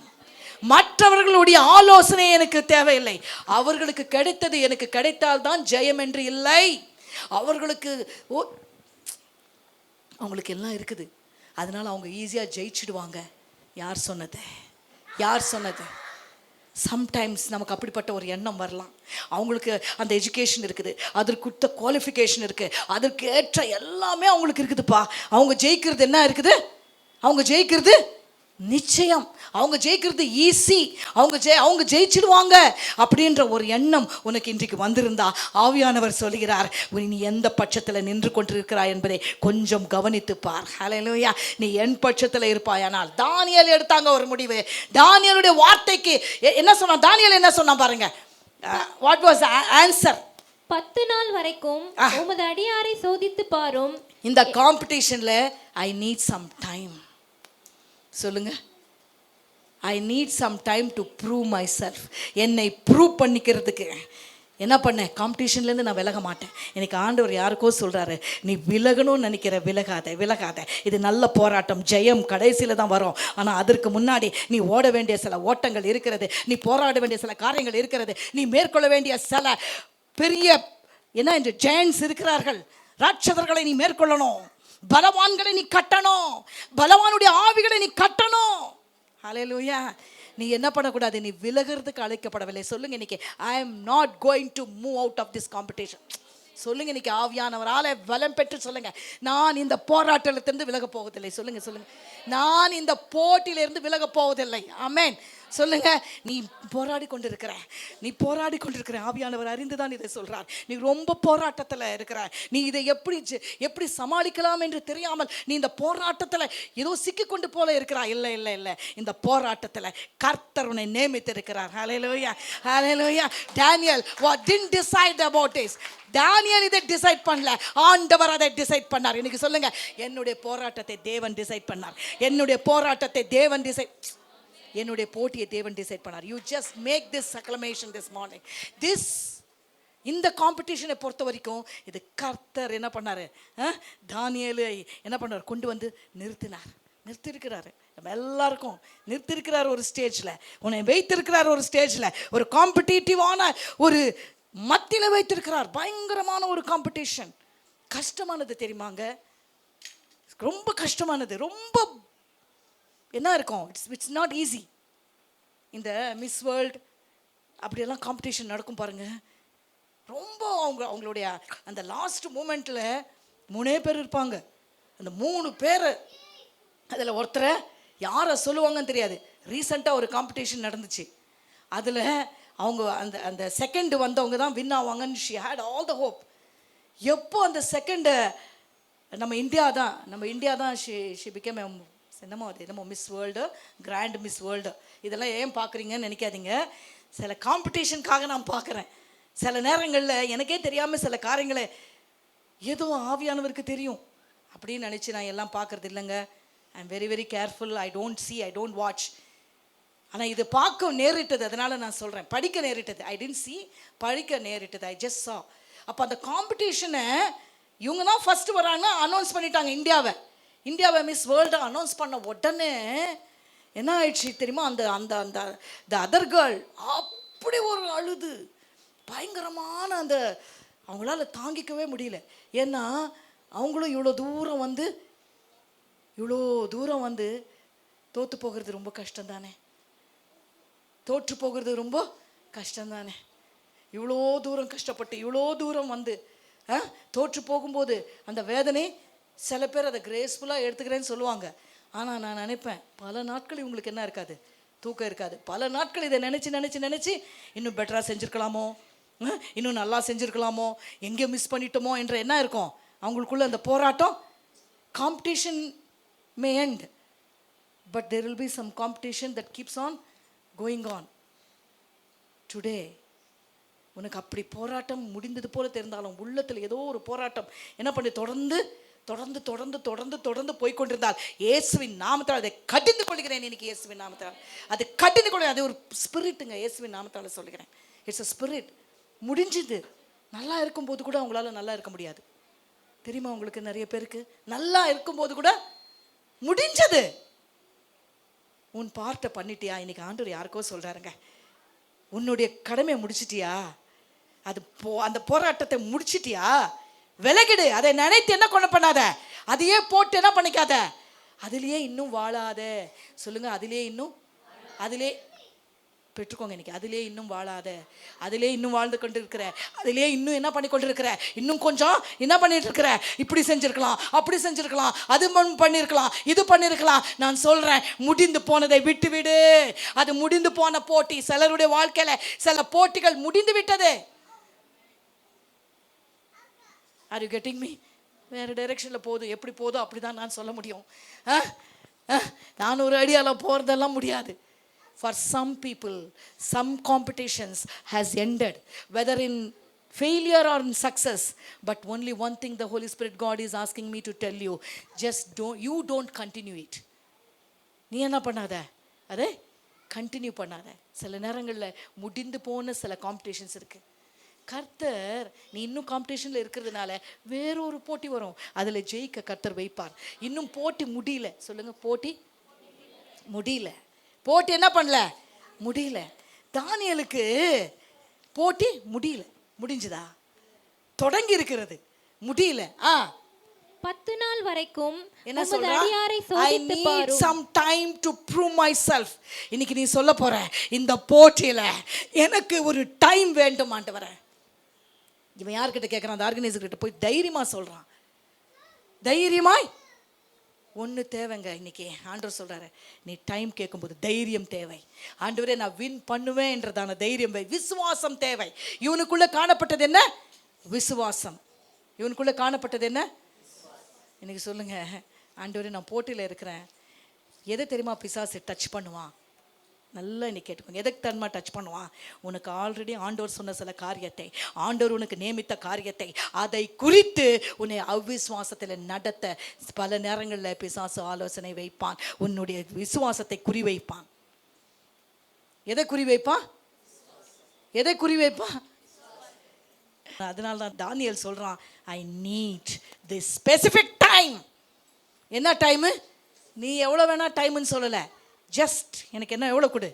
மற்றவர்களுடைய ஆலோசனை எனக்கு தேவையில்லை, அவர்களுக்கு கிடைத்தது எனக்கு கிடைத்தால்தான் ஜெயம் என்று இல்லை. அவர்களுக்கு அவங்களுக்கு எல்லாம் இருக்குது, அதனால அவங்க ஈஸியாக ஜெயிச்சிடுவாங்க. யார் சொன்னது? யார் சொன்னது? சம்டைம்ஸ் நமக்கு அப்படிப்பட்ட ஒரு எண்ணம் வரலாம். அவங்களுக்கு அந்த எஜுகேஷன் இருக்குது, அதற்குத்த குவாலிஃபிகேஷன் இருக்குது, அதற்கு ஏற்ற எல்லாமே அவங்களுக்கு இருக்குதுப்பா. அவங்க ஜெயிக்கிறது என்ன இருக்குது? அவங்க ஜெயிக்கிறது நிச்சயம், அவங்க ஜெயிக்கிறது ஈஸி, அவங்க ஜெயிச்சிடுவாங்க அப்படின்ற ஒரு எண்ணம் உனக்கு இன்றைக்கு வந்திருந்தா ஆவியானவர் சொல்கிறார், நீ எந்த பட்சத்தில் நின்று கொண்டிருக்கிறாய் என்பதை கொஞ்சம் கவனித்து பார். ஹல்லேலூயா. நீ என் பட்சத்தில் இருப்பாயானால். தானியேல் எடுத்தாங்க ஒரு முடிவு. தானியேலுடைய வார்த்தைக்கு என்ன சொன்னான்? தானியேல் என்ன சொன்னான் பாருங்க. What was answer? 10 நாள் வரைக்கும் உமது அடியாரை சோதித்து பாரும். இந்த காம்படிஷன்ல ஐ நீட் சம் டைம். சொல்லுங்க, I need some time to prove myself. என்னை ப்ரூவ் பண்ணிக்கிறதுக்கு என்ன பண்ணேன்? காம்படிஷன்லேருந்து நான் விலக மாட்டேன். எனக்கு ஆண்டவர் யாருக்கோ சொல்கிறாரு, நீ விலகணும்னு நினைக்கிற விலகாத. இது நல்ல போராட்டம், ஜெயம் கடைசியில் தான் வரும். ஆனால் அதற்கு முன்னாடி நீ ஓட வேண்டிய சில ஓட்டங்கள் இருக்கிறது, நீ போராட வேண்டிய சில காரியங்கள் இருக்கிறது, நீ மேற்கொள்ள வேண்டிய சில பெரிய இந்த ஜெயன்ஸ் இருக்கிறார்கள். ராட்சதர்களை நீ மேற்கொள்ளணும், பலவான்களை நீ கட்டணும், பலவானுடைய ஆவிகளை நீ கட்டணும். ஹல்லேலூயா. நீ என்ன பண்ணக்கூடாது? நீ விலகிறதுக்கு அழைக்கப்படவில்லை. சொல்லுங்க இன்னைக்கு, I am not going to move out of this competition. சொல்லுங்க இன்னைக்கு ஆவியானவரால பலம் பெற்று சொல்லுங்க, நான் இந்த போராட்டத்திலிருந்து விலக போவதில்லை. சொல்லுங்க, நான் இந்த போட்டியிலிருந்து விலக போவதில்லை. ஆமென். சொல்லுங்க, நீ போராடி கொண்டிருக்கிற ஆவியானவர் அறிந்துதான் இதை சொல்றார். நீ ரொம்ப போராட்டத்தில் இருக்கிற, நீ இதை எப்படி சமாளிக்கலாம் என்று தெரியாமல் நீ இந்த போராட்டத்தில் ஏதோ சிக்கிக்கொண்டு போல இருக்கிறாய். இல்லை, இந்த போராட்டத்தில் கர்த்தர் உன்னை நியமித்திருக்கிறார். ஹல்லேலூயா, ஹல்லேலூயா. Daniel didn't decide about this. தானியேல் இதை டிசைட் பண்ணல, ஆண்டவர் அதை டிசைட் பண்ணார். இன்னைக்கு சொல்லுங்க, என்னுடைய போராட்டத்தை தேவன் டிசைட் பண்ணார். என்னுடைய போட்டியை தேவன் டிசைட் பண்ணார். You just make this acclamation this morning. இந்த காம்படிஷனை பொறுத்த வரைக்கும் இது கர்த்தர் என்ன பண்ணாரு? தானியேலை என்ன பண்ணார்? கொண்டு வந்து நிறுத்திருக்கிறாரு. நம்ம எல்லாருக்கும் நிறுத்திருக்கிறார் ஒரு ஸ்டேஜில், உன்னை வைத்திருக்கிறார் ஒரு ஸ்டேஜில், ஒரு காம்படிட்டிவான ஒரு மத்தியில் வைத்திருக்கிறார். பயங்கரமான ஒரு காம்படிஷன். கஷ்டமானது தெரியுமாங்க, ரொம்ப கஷ்டமானது, ரொம்ப என்ன இருக்கும், இட்ஸ் நாட் ஈஸி. இந்த மிஸ் வேர்ல்டு அப்படியெல்லாம் காம்படிஷன் நடக்கும் பாருங்க, ரொம்ப அவங்களுடைய அந்த லாஸ்ட் மூமெண்ட்டில் 3 பேர் இருப்பாங்க. அந்த 3 பேர் அதில் ஒருத்தரை யாரை சொல்லுவாங்கன்னு தெரியாது. ரீசெண்டாக ஒரு காம்படிஷன் நடந்துச்சு, அதில் அவங்க அந்த செகண்ட் வந்தவங்க தான் வின் ஆவாங்கன்னு she had all the hope. எப்போ அந்த செகண்டு நம்ம இந்தியா தான் ஷி பிகேம் என்னமோ miss world, grand miss world. இதெல்லாம் ஏன் பார்க்குறீங்கன்னு நினைக்காதீங்க. சில காம்படிஷனுக்காக நான் பார்க்குறேன். சில நேரங்களில் எனக்கே தெரியாமல் சில காரியங்களை ஏதோ ஆவியானவருக்கு தெரியும் அப்படின்னு நினச்சி நான் எல்லாம் பார்க்குறது இல்லைங்க. I am very careful. I don't watch. ஆனால் இது பார்க்க நேரிட்டது, அதனால் நான் சொல்கிறேன். படிக்க நேரிட்டது. ஐ டென்ட் see, படிக்க நேரிட்டது. I just saw. அப்போ அந்த காம்படிஷனை இவங்க தான் ஃபஸ்ட்டு வராங்க, அனௌன்ஸ் பண்ணிட்டாங்க. இந்தியாவை மிஸ் வேர்ல்டு அனௌன்ஸ் பண்ண உடனே என்ன ஆயிடுச்சு தெரியுமா? அந்த அதர் கேர்ள் அப்படி ஒரு அழுது, பயங்கரமான அவங்களால தாங்கிக்கவே முடியல. ஏன்னா அவங்களும் இவ்வளோ தூரம் வந்து தோற்று போகிறது ரொம்ப கஷ்டம் தானே. இவ்வளோ தூரம் கஷ்டப்பட்டு இவ்வளோ தூரம் வந்து தோற்று போகும்போது அந்த வேதனை, சில பேர் அதை கிரேஸ்ஃபுல்லாக எடுத்துக்கிறேன்னு சொல்லுவாங்க. ஆனால் நான் நினைப்பேன், பல நாட்கள் இவங்களுக்கு என்ன இருக்காது? தூக்கம் இருக்காது. பல நாட்கள் இதை நினச்சி இன்னும் பெட்டராக செஞ்சுருக்கலாமோ, இன்னும் நல்லா செஞ்சுருக்கலாமோ, எங்கே மிஸ் பண்ணிட்டோமோ என்ற என்ன இருக்கும் அவங்களுக்குள்ள. அந்த போராட்டம், competition may end, but there will be some competition that keeps on going on. Today உனக்கு அப்படி போராட்டம் முடிந்தது போல தெரிந்தாலும் உள்ளத்தில் ஏதோ ஒரு போராட்டம் என்ன பண்ணி தொடர்ந்து போய்கொண்டிருந்தால் இயேசுவின் நாமத்தால் அதை கடிந்து கொள்கிறேன். இன்னைக்கு இயேசுவின் நாமத்தால் அதை கடிந்து கொள்கிறேன். அது ஒரு ஸ்பிரிட்டுங்க. இயேசுவின் நாமத்தால் சொல்லுகிறேன், இட்ஸ் அ ஸ்பிரிட். முடிஞ்சுது. நல்லா இருக்கும்போது கூட அவங்களால நல்லா இருக்க முடியாது தெரியுமா? உங்களுக்கு நிறைய பேருக்கு நல்லா இருக்கும்போது கூட முடிஞ்சது. உன் பார்ட்டை பண்ணிட்டியா? இன்னைக்கு ஆண்டவர் யாருக்கோ சொல்றாருங்க, உன்னுடைய கடமையை முடிச்சிட்டியா? அந்த போராட்டத்தை முடிச்சிட்டியா? விலகிடு. அதை நினைத்து என்ன கொண்டு பண்ணாத, அதையே போட்டு என்ன பண்ணிக்காத, அதிலேயே இன்னும் வாழாத. சொல்லுங்க, அதிலே இன்னும், அதிலே பெற்றுக்கோங்க இன்னைக்கு. அதிலே இன்னும் வாழாத, அதிலே இன்னும் வாழ்ந்து கொண்டு இருக்கிற, அதிலே இன்னும் என்ன பண்ணி கொண்டு இருக்கிற, இன்னும் கொஞ்சம் என்ன பண்ணிட்டு இருக்கிற, இப்படி செஞ்சிருக்கலாம், அப்படி செஞ்சிருக்கலாம், அது பண்ணிருக்கலாம், இது பண்ணிருக்கலாம். நான் சொல்றேன், முடிந்து போனதை விட்டு விடு. அது முடிந்து போன போட்டி. சிலருடைய வாழ்க்கையில சில போட்டிகள் முடிந்து விட்டது. Are you getting me? வேறு டைரெக்ஷனில் போதும், எப்படி போதும் அப்படி தான் நான் சொல்ல முடியும். நான் ஒரு ஐடியாவில் போகிறதெல்லாம் முடியாது. For some people, some competitions has ended, whether in failure or in success. But only one thing the Holy Spirit God is asking me to tell you, just don't continue it. நீ என்ன பண்ணாத, அதை கண்டினியூ பண்ணாத. சில நேரங்களில் முடிந்து போன சில காம்படிஷன்ஸ் இருக்குது. கர்த்தர் நீ இன்னும் காம்படிஷனில் இருக்கிறதுனால வேறொரு போட்டி வரும், அதில் ஜெயிக்க கர்த்தர் வைப்பார். இன்னும் போட்டி முடியல. சொல்லுங்கள், போட்டி முடியல. போட்டி என்ன பண்ணல, முடியல. தானியேலுக்கு போட்டி முடியல. முடிஞ்சுதா? தொடங்கி இருக்கிறது, முடியல. 10 நாள் வரைக்கும் என்ன சொல்றான்? I need some time to prove myself. இன்னைக்கு நீ சொல்ல போற, இந்த போட்டியில எனக்கு ஒரு டைம் வேண்டும் ஆண்டவரே. இவன் யார்கிட்ட கேட்குறான்? அந்த ஆர்கனைசர் கிட்ட போய் தைரியமா சொல்றான். தைரியமாய் ஒன்று தேவைங்க. இன்னைக்கு ஆண்டவர் சொல்றாரு, நீ டைம் கேட்கும்போது தைரியம் தேவை. ஆண்டவரே நான் வின் பண்ணுவேன் என்றதான தைரியம், விசுவாசம் தேவை. இவனுக்குள்ள காணப்பட்டது என்ன? விசுவாசம். இவனுக்குள்ள காணப்பட்டது என்ன? இன்னைக்கு சொல்லுங்க, ஆண்டவரே நான் போட்டியில் இருக்கிறேன். எதை தெரியுமா பிசாசு டச் பண்ணுவான்? நல்லா இன்னைக்கு கேட்டுக்கோங்க. எதுக்கு தன்மா டச் பண்ணுவான்? உனக்கு ஆல்ரெடி ஆண்டவர் சொன்ன சில காரியத்தை, ஆண்டவர் உனக்கு நியமித்த காரியத்தை, அதை குறித்து உன்னை அவ்விசுவாசத்தில் நடத்த பல நேரங்களில் பிசாசு ஆலோசனை வைப்பான். உன்னுடைய விசுவாசத்தை குறி வைப்பான். எதை குறி வைப்பான்? எதை குறி வைப்பான்? அதனால தான் தானியேல் சொல்றான், I need this specific time. என்ன டைமு? நீ எவ்வளோ வேணா டைம்னு சொல்லலை. ஜஸ்ட் எனக்கு என்ன எவ்வளோ கொடு?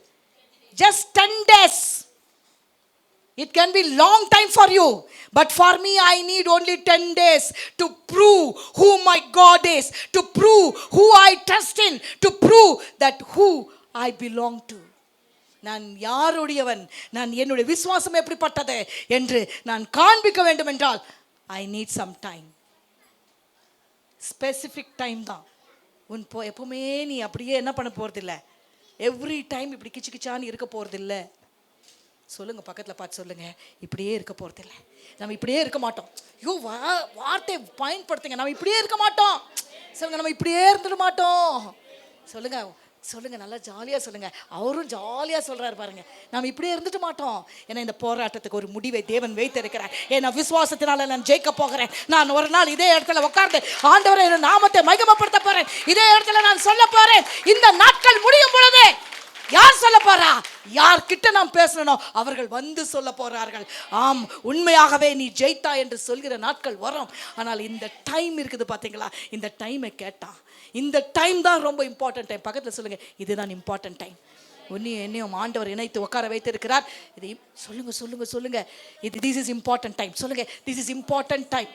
Just 10 days. It can be long time for you, but for me I need only 10 days to prove who my God is, to prove who I trust in, to prove that who I belong to. நான் யாருடையவன், நான் என்னுடைய விசுவாசம் எப்படிப்பட்டது என்று நான் காண்பிக்க வேண்டும் என்றால் I need some time. Specific time தான். எப்பவுமே நீ அப்படியே என்ன பண்ண போகிறதில்ல, எவ்ரி டைம் இப்படி கிச்சு கிச்சான்னு இருக்க போகிறதில்ல. சொல்லுங்கள், பக்கத்தில் பார்த்து சொல்லுங்கள், இப்படியே இருக்க போகிறதில்ல. நம்ம இப்படியே இருக்க மாட்டோம். ஐயோ வார்த்தை பயன்படுத்துங்க. நம்ம இப்படியே இருக்க மாட்டோம். சொல்லுங்கள், நம்ம இப்படியே இருந்துட மாட்டோம். சொல்லுங்கள் சொல்லுங்கள், நல்லா ஜாலியாக சொல்லுங்கள். அவரும் ஜாலியாக சொல்கிறாரு பாருங்கள். நாம் இப்படியே இருந்துட்டு மாட்டோம். ஏன்னா இந்த போராட்டத்துக்கு ஒரு முடிவை தேவன் வைத்திருக்கிறார். ஏன்னா விசுவாசத்தினால நான் ஜெயிக்க போகிறேன். நான் ஒரு நாள் இதே இடத்துல உட்கார்ந்து ஆண்டவரை என் நாமத்தை மகிமைப்படுத்த போகிறேன். இதே இடத்துல நான் சொல்ல போகிறேன். இந்த நாட்கள் முடியும் பொழுது யார் சொல்ல போறா? யார்கிட்ட நாம் பேசணும் அவர்கள் வந்து சொல்ல போறார்கள், ஆம் உண்மையாகவே நீ ஜெயித்தா என்று சொல்கிற நாட்கள் வரும். ஆனால் இந்த டைம் இருக்குது பார்த்தீங்களா, இந்த டைமை கேட்டான். இந்த டைம் தான் ரொம்ப இம்பார்ட்டன்ட் டைம். பக்கத்தில் சொல்லுங்க, இதுதான் இம்பார்ட்டன்ட் டைம். என்னையும் ஆண்டவர் இணைத்து உட்கார வைத்திருக்கிறார். இது சொல்லுங்க சொல்லுங்க சொல்லுங்க, இது திஸ் இஸ் இம்பார்ட்டன்ட் டைம். சொல்லுங்க, திஸ் இஸ் இம்பார்ட்டன்ட் டைம்.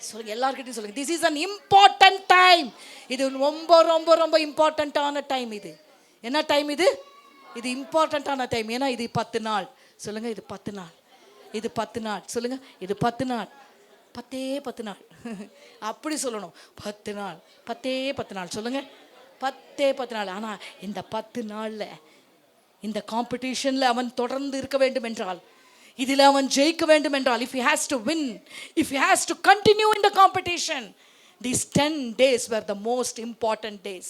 சொல்லுங்க, எல்லார்கிட்டையும் சொல்லுங்க, this is an important time. இது ரொம்ப ரொம்ப ரொம்ப இம்பார்ட்டன்டான டைம். இது என்ன டைம்? இது இம்பார்ட்டன்டான டைம். ஏன்னா இது 10 நாள். சொல்லுங்க, இது 10 நாள். இது 10 நாள். சொல்லுங்க, இது 10 நாள். 10 நாள் அப்படி சொல்லணும். 10 நாள், 10 நாள். சொல்லுங்க, 10 நாள். ஆனால் இந்த 10 நாளில் இந்த காம்படிஷனில் அவன் தொடர்ந்து இருக்க வேண்டும் என்றால், இதில் அவன் ஜெயிக்க வேண்டும் என்றால், if he has to win, if he has to continue in the competition, these 10 days were the most important days.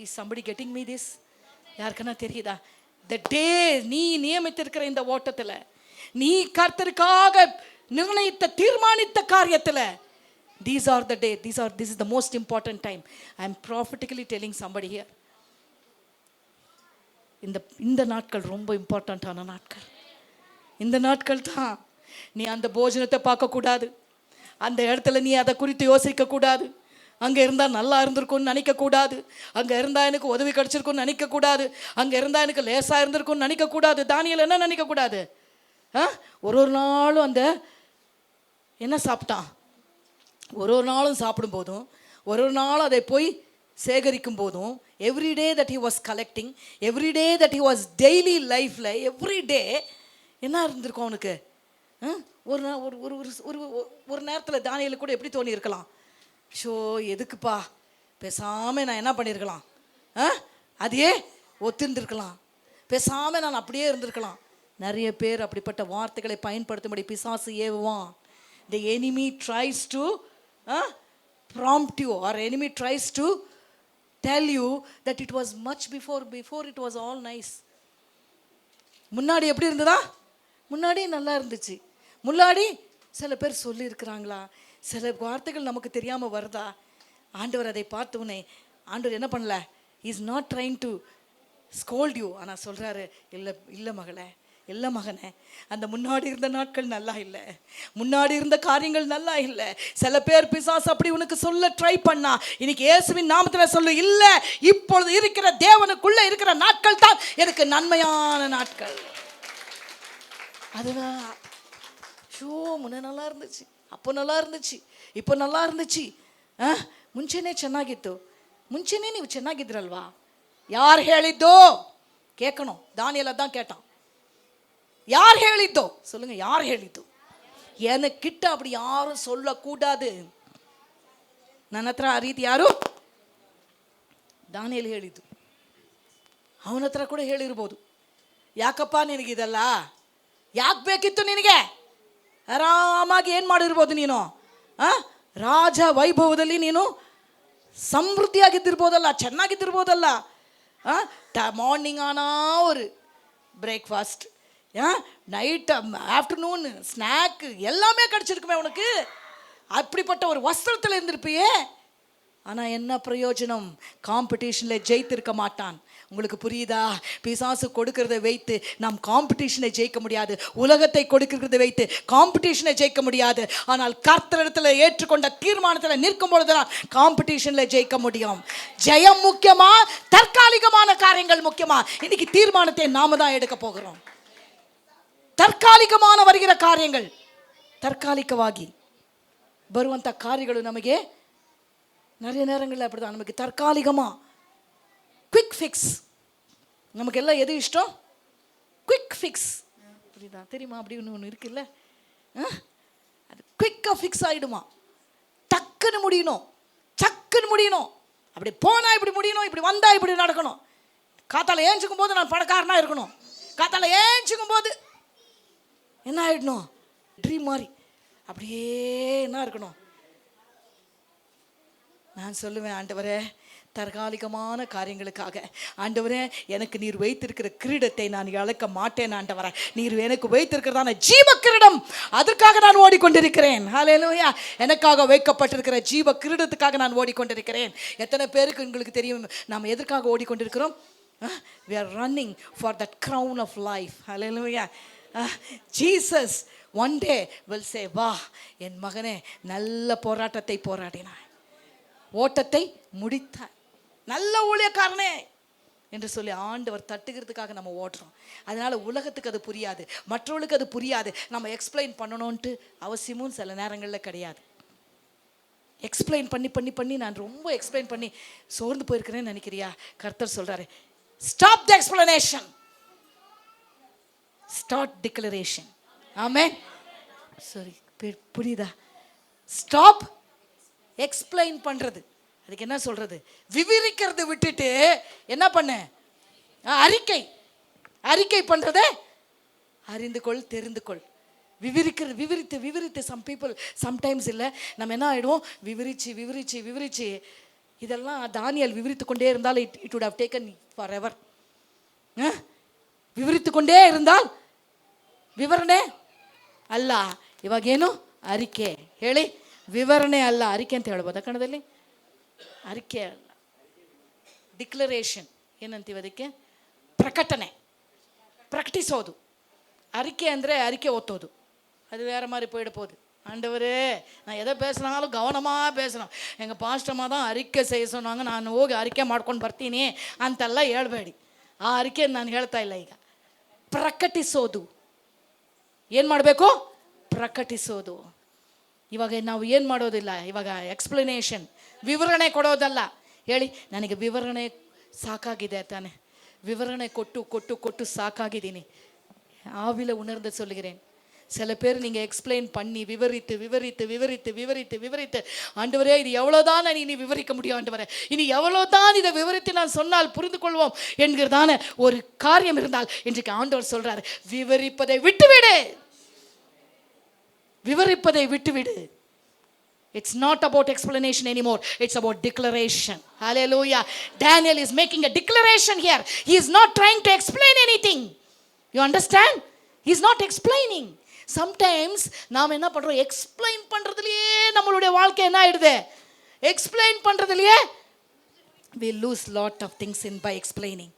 Is somebody getting me this? யாருக்குன்னா தெரியுதா? the day நீ நியமித்திருக்கிற இந்த ஓட்டத்தில், நீ கர்த்தருக்காக நிர்ணயித்த தீர்மானித்த காரியத்தில், these are the day, this is the most important time. I am prophetically telling somebody here, இந்த நாட்கள் ரொம்ப இம்பார்ட்டண்ட்டான நாட்கள். இந்த நாட்கள் தான். நீ அந்த போஜனத்தை பார்க்கக்கூடாது, அந்த இடத்துல நீ அதை குறித்து யோசிக்கக்கூடாது. அங்கே இருந்தால் நல்லா இருந்திருக்கும்னு நினைக்கக்கூடாது. அங்கே இருந்தால் எனக்கு உதவி கிடச்சிருக்குன்னு நினைக்கக்கூடாது. அங்கே இருந்தால் எனக்கு லேசாக இருந்திருக்கும்னு நினைக்கக்கூடாது. தானியேல் என்ன நினைக்கக்கூடாது? ஒரு நாளும் அந்த என்ன சாப்பிட்டான்? ஒரு நாளும் சாப்பிடும் போதும் ஒரு நாளும் அதை போய் சேகரிக்கும் போதும் everyday that he was collecting, everyday that he was daily லைஃப்பில் எவ்ரிடே என்ன இருந்திருக்கும் அவனுக்கு? ஒரு ஒரு ஒரு ஒரு ஒரு நேரத்தில் தானியேலுக்கு கூட எப்படி தோணி இருக்கலாம், ஷோ எதுக்குப்பா பேசாமல் நான் என்ன பண்ணியிருக்கலாம், அதையே ஒத்துருந்துருக்கலாம், பேசாமல் நான் அப்படியே இருந்திருக்கலாம். நிறைய பேர் அப்படிப்பட்ட வார்த்தைகளை பயன்படுத்தும்படி பிசாசு ஏவுவான். The enemy tries to prompt you, or enemy tries to tell you that it was much before it was all nice. முன்னாடி எப்படி இருந்ததா? முன்னாடி நல்லா இருந்துச்சு. முன்னாடி சில பேர் சொல்லியிருக்கிறாங்களா, சில வார்த்தைகள் நமக்கு தெரியாமல் வருதா? ஆண்டவர் அதை பார்த்தோன்னே ஆண்டவர் என்ன பண்ணல, is not trying to scold you. ஆனால் சொல்கிறாரு, இல்லை மகளே, இல்லை மகனே, அந்த முன்னாடி இருந்த நாட்கள் நல்லா இல்லை, முன்னாடி இருந்த காரியங்கள் நல்லா இல்லை. சில பேர் பிசாசு அப்படி உனக்கு சொல்ல ட்ரை பண்ணா, இன்னைக்கு இயேசுவின் நாமத்தில் சொல்லு, இல்லை, இப்பொழுது இருக்கிற தேவனுக்குள்ள இருக்கிற நாட்கள் தான் எனக்கு நன்மையான நாட்கள். அதுதான் ஷோ முன்ன நல்லா இருந்துச்சு, அப்போ நல்லா இருந்துச்சு, இப்போ நல்லா இருந்துச்சு, ಮುಂಚೆನೇ ಚೆನ್ನಾಗಿತ್ತು, ಮುಂಚೆನೇ ನೀವು ಚೆನ್ನಾಗಿದ್ರಲ್ವಾ, ಯಾರು ಹೇಳಿದ್ದೋ கேட்கணும். தானியேல் தான் கேட்டான், யார் ಹೇಳಿದ್ದோ சொல்லுங்க, யார் ಹೇಳಿದ್ದು? எனக்கிட்ட அப்படி யாரும் சொல்லக்கூடாது, ನನ್ನ ಹತ್ರ ಆ ರೀತಿ ಯಾರು? ದಾನಿಯೇಲ್ ಹೇಳಿದ್ದು. ಅವನ ಹತ್ರ ಕೂಡ ಹೇಳಿರ್ಬೋದು, ಯಾಕಪ್ಪ ನಿನಗಿದಲ್ಲ, ಯಾಕೆ ಬೇಕಿತ್ತು ನಿನಗೆ? ಆರಾಮಾಗಿ ಏನು ಮಾಡಿರ್ಬೋದು ನೀನು, ರಾಜ ವೈಭವದಲ್ಲಿ ನೀನು ಸಮೃದ್ಧಿಯಾಗಿದ್ದಿರ್ಬೋದಲ್ಲ, ಚೆನ್ನಾಗಿದ್ದಿರ್ಬೋದಲ್ಲ. மார்னிங் ஆனால் ஒரு பிரேக்ஃபாஸ்ட், நைட் ஆஃப்டர்நூன் ஸ்நாக்கு எல்லாமே கிடச்சிருக்குமே உனக்கு. அப்படிப்பட்ட ஒரு வஸ்திரத்தில் இருந்திருப்பியே. ஆனால் என்ன பிரயோஜனம்? காம்படிஷனில் ஜெயித்திருக்க மாட்டான். உங்களுக்கு புரியுதா? பிசாசு கொடுக்கறதை வைத்து நாம் காம்படிஷனை ஜெயிக்க முடியாது, உலகத்தை கொடுக்கிறதை வைத்து காம்படிஷனை ஜெயிக்க முடியாது. ஆனால் கர்த்தரிடத்தில் ஏற்றுக்கொண்ட தீர்மானத்தில் நிற்கும் பொழுதுதான் காம்படிஷனில் ஜெயிக்க முடியும். ஜெயம் முக்கியமா, தற்காலிகமான காரியங்கள் முக்கியமா? இன்னைக்கு தீர்மானத்தை நாம தான் எடுக்க போகிறோம். ತರ್ಕಾಲಿಕமான வருகிற ಕಾರ್ಯಗಳು, தற்காலிகವಾಗಿ ಬರುವಂಥ ಕಾರ್ಯಗಳು ನಮಗೆ நிறைய நேரங்களில் அப்படி தான். நமக்கு தற்காலிகமாக குவிக் ஃபிக்ஸ், நமக்கெல்லாம் எது இஷ்டம்? Quick fix. புரியுதா? தெரியுமா? அப்படி ஒன்று இருக்குல்ல, அது குவிக்காக ஃபிக்ஸ் ஆகிடுமா, டக்குன்னு முடியணும், சக்குன்னு முடியணும், அப்படி போனால் இப்படி முடியணும், இப்படி வந்தால் இப்படி நடக்கணும். காத்தால ஏஞ்சிக்கும் போது நான் பணக்காரனாக இருக்கணும், காத்தால ஏஞ்சிக்கும் போது என்ன ஆகிடணும், ட்ரீம் மாதிரி அப்படியே என்ன இருக்கணும். நான் சொல்லுவேன், ஆண்டவரே, தற்காலிகமான காரியங்களுக்காக ஆண்டவரே எனக்கு நீர் வைத்திருக்கிற கிரீடத்தை நான் இழக்க மாட்டேன் ஆண்டவரே. நீர் எனக்கு வைத்திருக்கிறதான ஜீவ கிரீடம், அதற்காக நான் ஓடிக்கொண்டிருக்கிறேன். ஹல்லேலூயா. எனக்காக வைக்கப்பட்டிருக்கிற ஜீவ கிரீடத்துக்காக நான் ஓடிக்கொண்டிருக்கிறேன். எத்தனை பேருக்கு உங்களுக்கு தெரியும் நாம் எதற்காக ஓடிக்கொண்டிருக்கிறோம்? We are running for that crown of life. Hallelujah. Jesus one day will say, வா என் மகனே, நல்ல போராட்டத்தை போராடினாய், ஓட்டத்தை முடித்தாய், நல்ல ஊழியக்காரனே என்று சொல்லி ஆண்டவர் தட்டுகிறதுக்காக நம்ம ஓடுறோம். அதனால் உலகத்துக்கு அது புரியாது, மற்றவர்களுக்கு அது புரியாது. நம்ம எக்ஸ்பிளைன் பண்ணணுன்ட்டு அவசியமும் சில நேரங்களில் கிடையாது. எக்ஸ்பிளைன் பண்ணி பண்ணி பண்ணி நான் ரொம்ப எக்ஸ்பிளைன் பண்ணி சோர்ந்து போயிருக்கிறேன்னு நினைக்கிறியா? கர்த்தர் சொல்கிறாரு, stop the explanation, start declaration. Amen. சரி, புரியுதா? ஸ்டாப் எக்ஸ்பிளைன் பண்ணுறது, அதுக்கு என்ன சொல்கிறது? விவரிக்கிறது விட்டுட்டு என்ன பண்ண? அறிக்கை. அறிக்கை பண்ணுறத அறிந்து கொள், தெரிந்து கொள். விவரித்து விவரித்து சம் பீப்புள் சம்டைம்ஸ் இல்லை, நம்ம என்ன ஆகிடுவோம், விவரித்து விவரித்து விவரித்து இதெல்லாம் தானியேல் விவரித்து கொண்டே இருந்தால் it would have taken forever. ವಿವರಿತು ಕೊಂಡೇ ಇರಂದಾಲ್ ವಿವರಣೆ ಅಲ್ಲ. ಇವಾಗೇನು ಅರಿಕೆ ಹೇಳಿ, ವಿವರಣೆ ಅಲ್ಲ, ಅರಿಕೆ ಅಂತ ಹೇಳ್ಬೋದಾ ಕನ್ನಡದಲ್ಲಿ? ಅರಿಕೆ ಅಲ್ಲ, ಡಿಕ್ಲರೇಷನ್ ಏನಂತೀವಿ ಅದಕ್ಕೆ? ಪ್ರಕಟಣೆ, ಪ್ರಕಟಿಸೋದು. அறிக்கை ಅಂದರೆ அறிக்கை ஓத்தோது, அது வேறு மாதிரி போயிட போகுது. ஆண்டவரே, நான் எதை பேசுனாலும் கவனமாக பேசணும். எங்கள் பாஸ்டமாக தான் அறிக்கை செய்ய சொன்னாங்க, ನಾನು ಹೋಗಿ அறிக்கை ಮಾಡ್ಕೊಂಡು ಬರ್ತೀನಿ ಅಂತೆಲ್ಲ ಹೇಳ್ಬೇಡಿ. ಆ ಅರಿಕೆ ನಾನು ಹೇಳ್ತಾ ಇಲ್ಲ. ಈಗ ಪ್ರಕಟಿಸೋದು. ಏನು ಮಾಡಬೇಕು? ಪ್ರಕಟಿಸೋದು. ಇವಾಗ ನಾವು ಏನು ಮಾಡೋದಿಲ್ಲ, ಇವಾಗ ಎಕ್ಸ್ಪ್ಲನೇಷನ್, ವಿವರಣೆ ಕೊಡೋದಲ್ಲ. ಹೇಳಿ, ನನಗೆ ವಿವರಣೆ ಸಾಕಾಗಿದೆ ತಾನೆ, விவரணை கொட்டு கொட்டு கொட்டு சாக்காகிதீனி. ஆவில உணர்ந்து சொல்லுகிறேன். சில பேர் நீங்கள் எக்ஸ்பிளைன் பண்ணி விவரித்து விவரித்து விவரித்து விவரித்து விவரித்து ஆண்டவரே இது எவ்வளோதான் இனி விவரிக்க முடியும் ஆண்டவரே, இனி எவ்வளோதான் இதை விவரித்து நான் சொன்னால் புரிந்து கொள்வோம் என்கிறதான ஒரு காரியம் இருந்தால் இன்றைக்கு ஆண்டவர் சொல்றாரு, விவரிப்பதை விட்டுவிடு, விவரிப்பதை விட்டுவிடு. It's not about explanation anymore. It's about declaration. Hallelujah. Daniel is making a declaration here. He is not trying to explain anything. You understand? He is not explaining. Sometimes நாம் என்ன பண்றோம், எக்ஸ்பிளைன் பண்றதுலயே நம்மளுடைய வாழ்க்கை என்ன ஆயிடுது, explain பண்றதுலயே we lose lot of things in by explaining.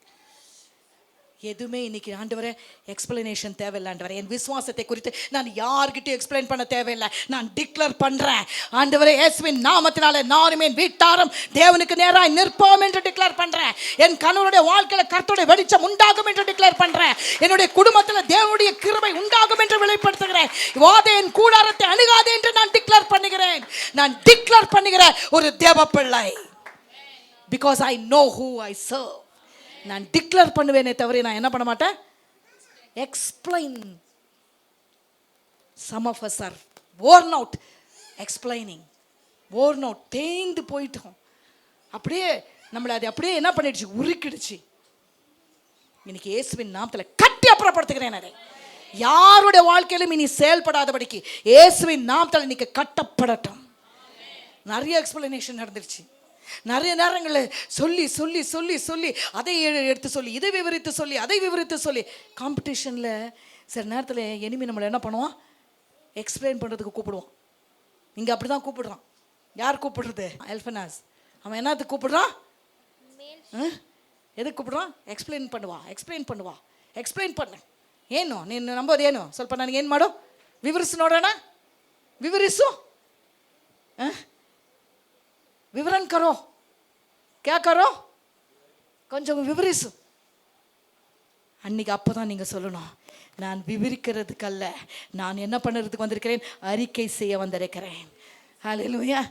எதுவுமே இன்னைக்கு ஆண்டவரே எக்ஸ்பிளனேஷன் தேவையில்லை ஆண்டவரே, என் விசுவாசத்தை குறித்து நான் யார்கிட்டையும் எக்ஸ்பிளைன் பண்ண தேவையில்லை, நான் டிக்ளேர் பண்றேன் ஆண்டவரே, இயேசுவின் நாமத்தினாலே நானும் என் வீட்டாரும் தேவனுக்கு நேராக நிற்போம் என்று டிக்ளேர் பண்றேன். என் கணவனுடைய வாழ்க்கையில கர்த்தருடைய வெளிச்சம் உண்டாகும் என்று டிக்ளேர் பண்றேன். என்னுடைய குடும்பத்தில் தேவனுடைய கிருபை உண்டாகும் என்று வெளிப்படுத்துகிறேன். வாதே என் கூடாரத்தை அணுகாதே என்று நான் டிக்ளேர் பண்ணுகிறேன். நான் டிக்ளேர் பண்ணுகிற ஒரு தேவ பிள்ளை. Because I know who I serve. நான் டிக்ளேர் பண்ணுவேனே தவிர நான் என்ன பண்ண மாட்டேன், explain. Some of us are worn out explaining, worn out, தேய்ந்து போயிட்டோம். அப்படியே நம்மளை அது அப்படியே என்ன பண்ணிடுச்சு, உருக்கிடுச்சு. இன்னைக்கு இயேசுவின் நாமத்தில் கட்டி அப்புறப்படுத்துகிறேன். அதை யாருடைய வாழ்க்கையிலும் இனி செயல்படாதபடிக்கு இயேசுவின் நாமத்தில் இன்னைக்கு கட்டப்படட்டும். நிறைய எக்ஸ்பிளனேஷன் நடந்துருச்சு. நிறைய நேரங்களில் சொல்லி சொல்லி சொல்லி சொல்லி அதை எடுத்து சொல்லி இதை விவரித்து சொல்லி அதை விவரித்து சொல்லி காம்படிஷனில் சில நேரத்தில் எனிமி நம்மளை என்ன பண்ணுவான், எக்ஸ்பிளைன் பண்ணுறதுக்கு கூப்பிடுவான். இங்கே அப்படி தான் கூப்பிடுறான். யார் கூப்பிடுறது, எல்ஃபனாஸ். அவன் என்னத்துக்கு கூப்பிடுறான், எதுக்கு கூப்பிடுறான், எக்ஸ்பிளைன் பண்ணுவா, எக்ஸ்பிளைன் பண்ணுவா, ಎಕ್ಸ್ಪ್ಲೈನ್ ಪಣ್ಣೆ. ಏನು ನೀನು ನಂಬೋದೇನು, ಸ್ವಲ್ಪ ನನಗೇನು ಮಾಡು, ವಿವರಿಸು ನೋಡೋಣ, ವಿವರಿಸು. विवरण करो, क्या करो, கொஞ்சம் விவரிசு. அன்னைக்கு அப்போ தான் நீங்கள் சொல்லணும், நான் விவரிக்கிறதுக்கல்ல, நான் என்ன பண்ணுறதுக்கு வந்திருக்கிறேன், அறிக்கை செய்ய வந்திருக்கிறேன். ஹல்லேலூயா.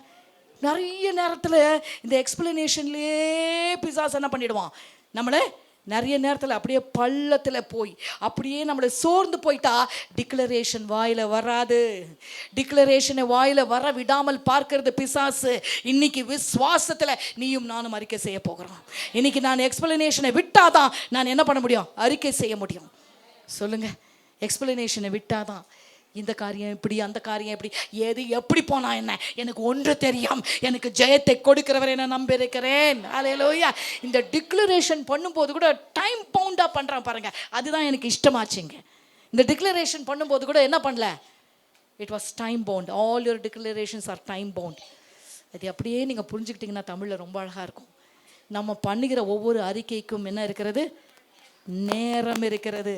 நிறைய நேரத்தில் இந்த எக்ஸ்பிளனேஷன்லேயே பிசாசு என்ன பண்ணிடுவான், நம்மளை நிறைய நேரத்தில் அப்படியே பள்ளத்தில் போய் அப்படியே நம்மளை சோர்ந்து போயிட்டா டிக்ளரேஷன் வாயில் வராது. டிக்ளரேஷனை வாயில் வர விடாமல் பார்க்கறது பிசாசு. இன்னைக்கு விசுவாசத்தில் நீயும் நானும் அறிக்கை செய்ய போகிறோம். இன்னைக்கு நான் எக்ஸ்பிளனேஷனை விட்டாதான் நான் என்ன பண்ண முடியும், அறிக்கை செய்ய முடியும். சொல்லுங்க, எக்ஸ்பிளனேஷனை விட்டாதான் இந்த காரியம் இப்படி, அந்த காரியம் இப்படி, எது எப்படி போனா என்ன, எனக்கு ஒன்று தெரியும், எனக்கு ஜெயத்தை கொடுக்கிறவரை நான் நம்பியிருக்கிறேன். ஹல்லேலூயா. இந்த டிக்ளரேஷன் பண்ணும்போது கூட டைம் பவுண்டாக பண்ணுறான் பாருங்க, அதுதான் எனக்கு இஷ்டமாச்சுங்க. இந்த டிக்ளரேஷன் பண்ணும்போது கூட என்ன பண்ணல, it was time bound. All your declarations are time bound. அது அப்படியே நீங்கள் புரிஞ்சுக்கிட்டிங்கன்னா தமிழில் ரொம்ப அழகாக இருக்கும். நம்ம பண்ணுகிற ஒவ்வொரு அறிக்கைக்கும் என்ன இருக்கிறது, நேரம் இருக்கிறது,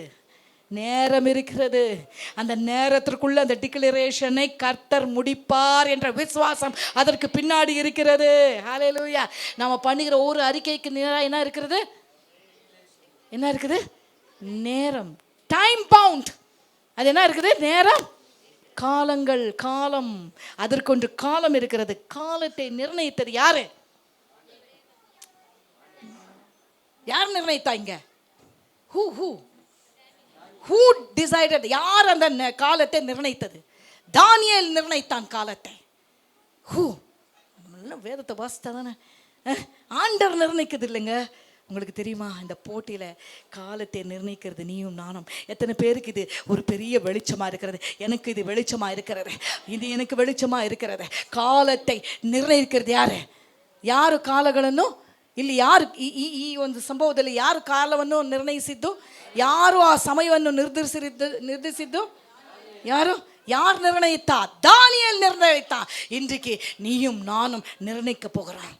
நேரம் இருக்கிறது. அந்த நேரத்திற்குள்ள அந்த டிக்ளரேஷனை கர்த்தர் முடிப்பார் என்ற விசுவாசம் அதற்கு பின்னாடி இருக்கிறது. ஹல்லேலூயா. நம்ம பண்ணுகிற ஒவ்வொரு அறிக்கைக்கு என்ன இருக்கிறது, என்ன இருக்குது, நேரம், டைம் பவுண்ட். அது என்ன இருக்குது, நேரம், காலங்கள், காலம், அதற்கொன்று காலம் இருக்கிறது. காலத்தை நிர்ணயித்தது யாரு, யார் நிர்ணயித்தா இங்க, who decided, யார் அந்த காலத்தை நிர்ணயித்தது, தானியேல் நிர்ணயித்தான் காலத்தை. வேதத்தை வாசித்தா தானே ஆண்டவர் நிர்ணயிக்கிறது இல்லைங்க. உங்களுக்கு தெரியுமா, இந்த போட்டியில் காலத்தை நிர்ணயிக்கிறது நீயும் நானும். எத்தனை பேருக்கு இது ஒரு பெரிய வெளிச்சமாக இருக்கிறது, எனக்கு இது வெளிச்சமாக இருக்கிறது, இது எனக்கு வெளிச்சமாக இருக்கிறது. ಕಾಲத்தை ನಿರ್ಣಯಿக்கிறது ಯಾರು, ಯಾರು ಕಾಲಗಳನ್ನು ಇಲ್ಲಿ ಯಾರು ಈ ಒಂದು ಸಂಭವದಲ್ಲಿ ಯಾರು ಕಾಲವನ್ನು ನಿರ್ಣಯಿಸಿದ್ದು, ಯಾರು ಆ ಸಮಯವನ್ನು ನಿರ್ಧರಿಸಿದ್ದು ಯಾರು, யார் நிர்ணயித்தா, தானியேல் நிர்ணயித்தா. இன்றைக்கு நீயும் நானும் நிர்ணயிக்க போகிறோம்,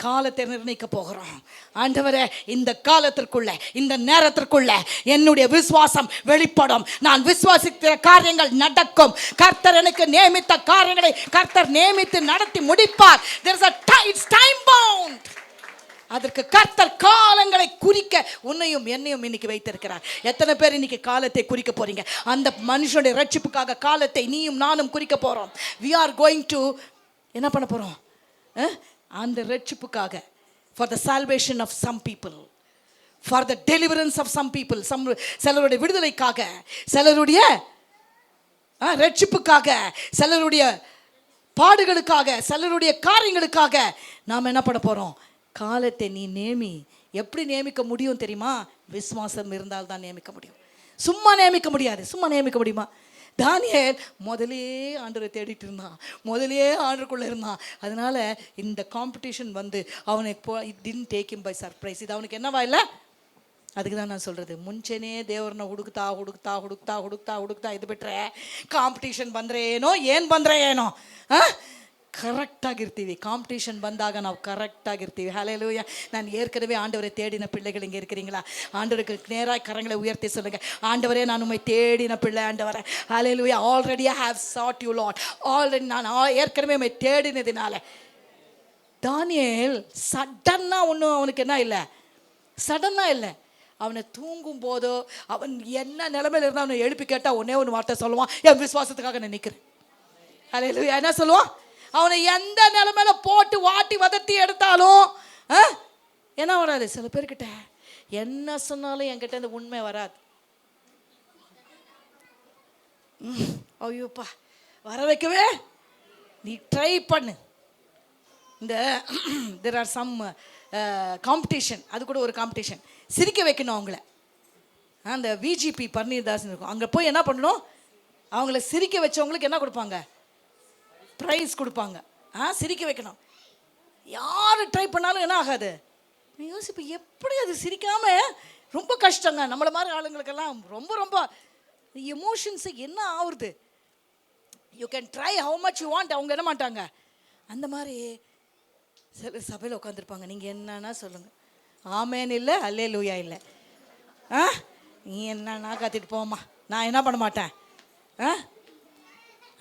காலத்தை நிர்ணயிக்க போகிறோம். ஆண்டவரே, இந்த காலத்திற்குள்ள, இந்த நேரத்திற்குள்ள என்னுடைய விசுவாசம் வெளிப்படும். நான் விசுவாசிக்கிற காரியங்கள் நடக்கும். கர்த்தர் எனக்கு நியமித்த காரியங்களை கர்த்தர் நியமித்து நடத்தி முடிப்பார். There is a time bound. அதற்கு கர்த்தர் காலங்களை குறிக்க உன்னையும் என்னையும் இன்னைக்கு வைத்திருக்கிறார். எத்தனை பேர் இன்னைக்கு காலத்தை குறிக்க போறீங்க? அந்த மனுஷனுடைய ரட்சிப்புக்காக காலத்தை நீயும் நானும் குறிக்க போறோம். we are going to என்ன பண்ண போறோம்? அந்த ரட்சிப்புக்காக, for the salvation of some people, for the deliverance of some people, சிலருடைய விடுதலைக்காக, சிலருடைய ரட்சிப்புக்காக, சிலருடைய பாடுகளுக்காக, சிலருடைய காரியங்களுக்காக நாம் என்ன பண்ண போறோம்? காலத்தை நீ நேமி. எப்படி நியமிக்க முடியும் தெரியுமா? விசுவாசம் இருந்தால் தான் நியமிக்க முடியும். சும்மா நியமிக்க முடியாது. சும்மா நியமிக்க முடியுமா? தானியேல் முதலே ஆண்டவரை தேடிட்டு இருந்தான், முதலே ஆண்டருக்குள்ளே இருந்தான். அதனால இந்த காம்படிஷன் வந்து அவனுக்கு it didn't take him by surprise. இது அவனுக்கு என்னவா இல்லை? அதுக்கு தான் நான் சொல்கிறது, ಮುಂಚೆನೇ ದೇವ್ರನ್ನ ಹುಡುಕ್ತಾ ಇದು ಬಿಟ್ಟರೆ ಕಾಂಪಿಟೇಷನ್ ಬಂದರೆ ಏನೋ ಏನು ಬಂದರೆ ಏನೋ கரெக்டாகிருத்தீவி. காம்படிஷன் வந்தாக ನಾವು கரெக்டாகிருத்தீவி. ஹல்லேலூயா. நான் ஏற்கனவே ஆண்டவரை தேடின பிள்ளைகள் இங்கே இருக்கிறீங்களா? ஆண்டவருக்கு நேராக கரங்களை உயர்த்தி சொல்லுங்கள், ஆண்டவரே நான் உண்மை தேடின பிள்ளை ஆண்டவரே. Hallelujah. Already I have sought you lord. Already நான் ஏற்கனவே உண்மை தேடினதுனால. தானியேல் சடன்னாக ஒன்றும் அவனுக்கு என்ன இல்லை, சடன்னாக இல்லை. அவனை தூங்கும் போதோ அவன் என்ன நிலைமையில் இருந்தால் அவனை எழுப்பி கேட்டால் ஒன்னே ஒன்று வார்த்தை சொல்லுவான், என் விசுவாசத்துக்காக நான் நிற்கிறேன். ஹல்லேலூயா. என்ன சொல்லுவான்? அவனை எந்த நிலைமையில போட்டு வாட்டி வதத்தி எடுத்தாலும் என்ன வராது. சில பேர்கிட்ட என்ன சொன்னாலும் என்கிட்ட இந்த உண்மை வராது. ஐயோப்பா, வர வைக்கவே நீ ட்ரை பண்ணு. இந்த தெர் ஆர் சம் காம்படிஷன், அது கூட ஒரு காம்படிஷன். சிரிக்க வைக்கணும் அவங்கள. அந்த விஜிபி பன்னீர்தாசன் இருக்கும், அங்கே போய் என்ன பண்ணணும்? அவங்கள சிரிக்க வச்சவங்களுக்கு என்ன கொடுப்பாங்க? ப்ரைஸ் கொடுப்பாங்க. சிரிக்க வைக்கணும். யார் ட்ரை பண்ணாலும் என்ன ஆகாது? நீ யோசிப்பு, எப்படி அது சிரிக்காமல்? ரொம்ப கஷ்டங்க. நம்மளை மாதிரி ஆளுங்களுக்கெல்லாம் ரொம்ப ரொம்ப எமோஷன்ஸு என்ன ஆகுறது? You can try how much you want. அவங்க என்ன மாட்டாங்க. அந்த மாதிரி சில சபையில் உட்காந்துருப்பாங்க. நீங்கள் என்னன்னா சொல்லுங்கள், ஆமேன் இல்லை, அல்லேலூயா இல்லை. நீ என்னன்னா காத்திட்டு போமா, நான் என்ன பண்ண மாட்டேன்.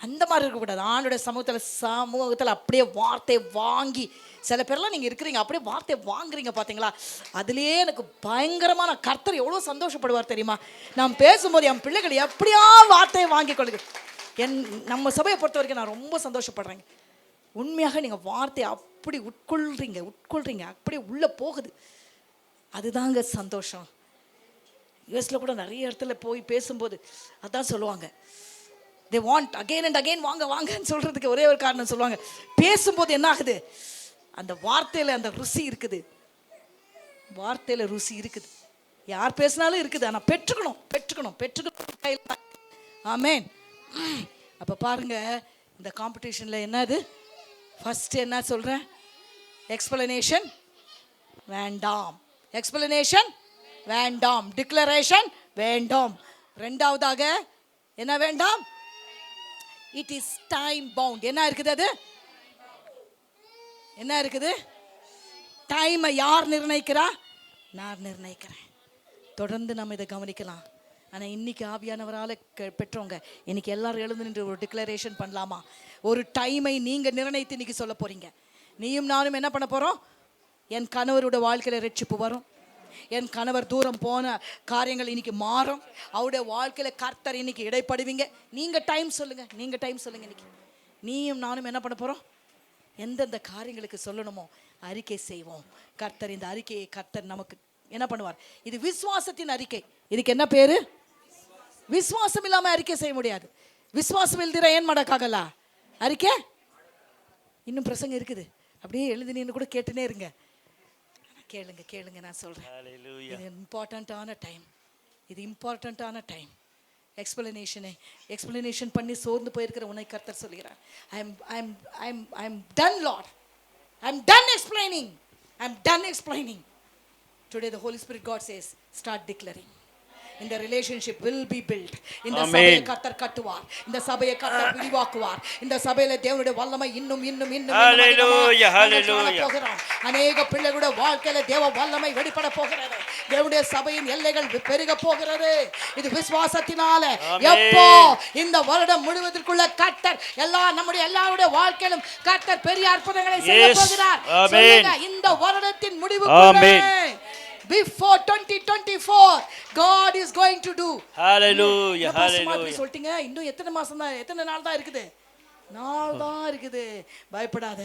அந்த மாதிரி இருக்கக்கூடாது. ஆண்டோட சமூகத்தில் அப்படியே வார்த்தை வாங்கி, சில பேர்லாம் நீங்கள் இருக்கிறீங்க அப்படியே வார்த்தை வாங்குறீங்க பார்த்தீங்களா? அதுலேயே எனக்கு பயங்கரமான கர்த்தர் எவ்வளோ சந்தோஷப்படுவார் தெரியுமா? நான் பேசும்போது என் பிள்ளைகள் எப்படியா வார்த்தையை வாங்கி கொள்ளுங்க. நம்ம சபையை பொறுத்த வரைக்கும் நான் ரொம்ப சந்தோஷப்படுறேங்க. உண்மையாக நீங்கள் வார்த்தையை அப்படி உட்கொள்றீங்க, அப்படியே உள்ளே போகுது. அதுதாங்க சந்தோஷம். யூஎஸில் கூட நிறைய இடத்துல போய் பேசும்போது அதான் சொல்லுவாங்க, they want again and again வாங்கன்னு சொல்கிறதுக்கு ஒரே ஒரு காரணம் சொல்லுவாங்க. பேசும்போது என்ன ஆகுது? அந்த வார்த்தையில் அந்த ருசி இருக்குது. வார்த்தையில் ருசி இருக்குது. யார் பேசினாலும் இருக்குது. ஆனால் பெற்றுக்கணும். ஆமேன். அப்போ பாருங்க, இந்த காம்படிஷனில் என்னது? ஃபஸ்ட்டு என்ன சொல்கிறேன்? எக்ஸ்பிளனேஷன் வேண்டாம். டிக்ளரேஷன் வேண்டாம். ரெண்டாவதாக என்ன வேண்டாம்? It is time bound. என்ன இருக்குது? அது என்ன இருக்குது? டைமை யார் நிர்ணயிக்கிறா? நான் நிர்ணயிக்கிறேன். தொடர்ந்து நம்ம இதை கவனிக்கலாம். ஆனால் இன்னைக்கு ஆவியானவரால் பெற்றவங்க இன்னைக்கு எல்லாரும் எழுந்து நின்று ஒரு டிக்ளரேஷன் பண்ணலாமா? ஒரு டைமை நீங்கள் நிர்ணயித்து இன்னைக்கு சொல்ல போறீங்க. நீயும் நானும் என்ன பண்ண போகிறோம்? என் கணவரோட வாழ்க்கையில் ரட்சிப்பு வரும். என் கணவர் தூரம் போன காரியங்கள் இன்னைக்கு மாறும். அவருடைய வாழ்க்கையில் கர்த்தர் இன்னைக்கு இடைப்படுவீங்க. நீங்கள் டைம் சொல்லுங்கள். இன்னைக்கு நீயும் நானும் என்ன பண்ண போகிறோம்? எந்தெந்த காரியங்களுக்கு சொல்லணுமோ அறிக்கை செய்வோம். கர்த்தர் இந்த அறிக்கையை கர்த்தர் நமக்கு என்ன பண்ணுவார்? இது விசுவாசத்தின் அறிக்கை. இதுக்கு என்ன பேரு? விசுவாசம் இல்லாமல் அறிக்கை செய்ய முடியாது. விசுவாசம் எழுதிற ஏன் மடக்காகல அறிக்கை? இன்னும் பிரசங்கம் இருக்குது, அப்படியே எழுதினு கூட கேட்டுனே இருங்க. கேளுங்க நான் சொல்கிறேன். இது இம்பார்ட்டண்ட்டான டைம். எக்ஸ்பிளனேஷன் பண்ணி சோர்ந்து போயிருக்கிற உன்னை கர்த்தர் சொல்கிறார், I am done, Lord. I am done explaining. Today the Holy Spirit God says, start declaring. இந்த ரிலேஷன்ஷிப் will be built. இந்த Amen. சபையை கர்த்தர் கட்டுவார், இந்த சபையை கர்த்தர் விரிவாக்குவார், இந்த சபையில தேவனுடைய வல்லமை இன்னும் இன்னும் இன்னும் Hallelujah, hallelujah. போகிறோம். அநேக பிள்ளைகளுடைய வாழ்க்கையில தேவ வல்லமை வெளிப்பட போகிறது. தேவனுடைய சபையின் எல்லைகள் பெருக போகிறது. இது விசுவாசத்தினால. எப்போ இந்த வருடம் முழுவதற்குள்ள கர்த்தர் நம்முடைய எல்லாருடைய வாழ்க்கையிலும் கர்த்தர் பெரிய அற்புதங்களை செய்ய போகிறார். சொல்லுங்க, இந்த வருடத்தின் முடிவுக்குள்ள before 2024 God is going to do. Hallelujah, hallelujah. சொல்லிட்டீங்க, இன்னும் எத்தனை மாசம் தான், எத்தனை நாள் தான் இருக்குது? நாள் தான் இருக்குது. பயப்படாத,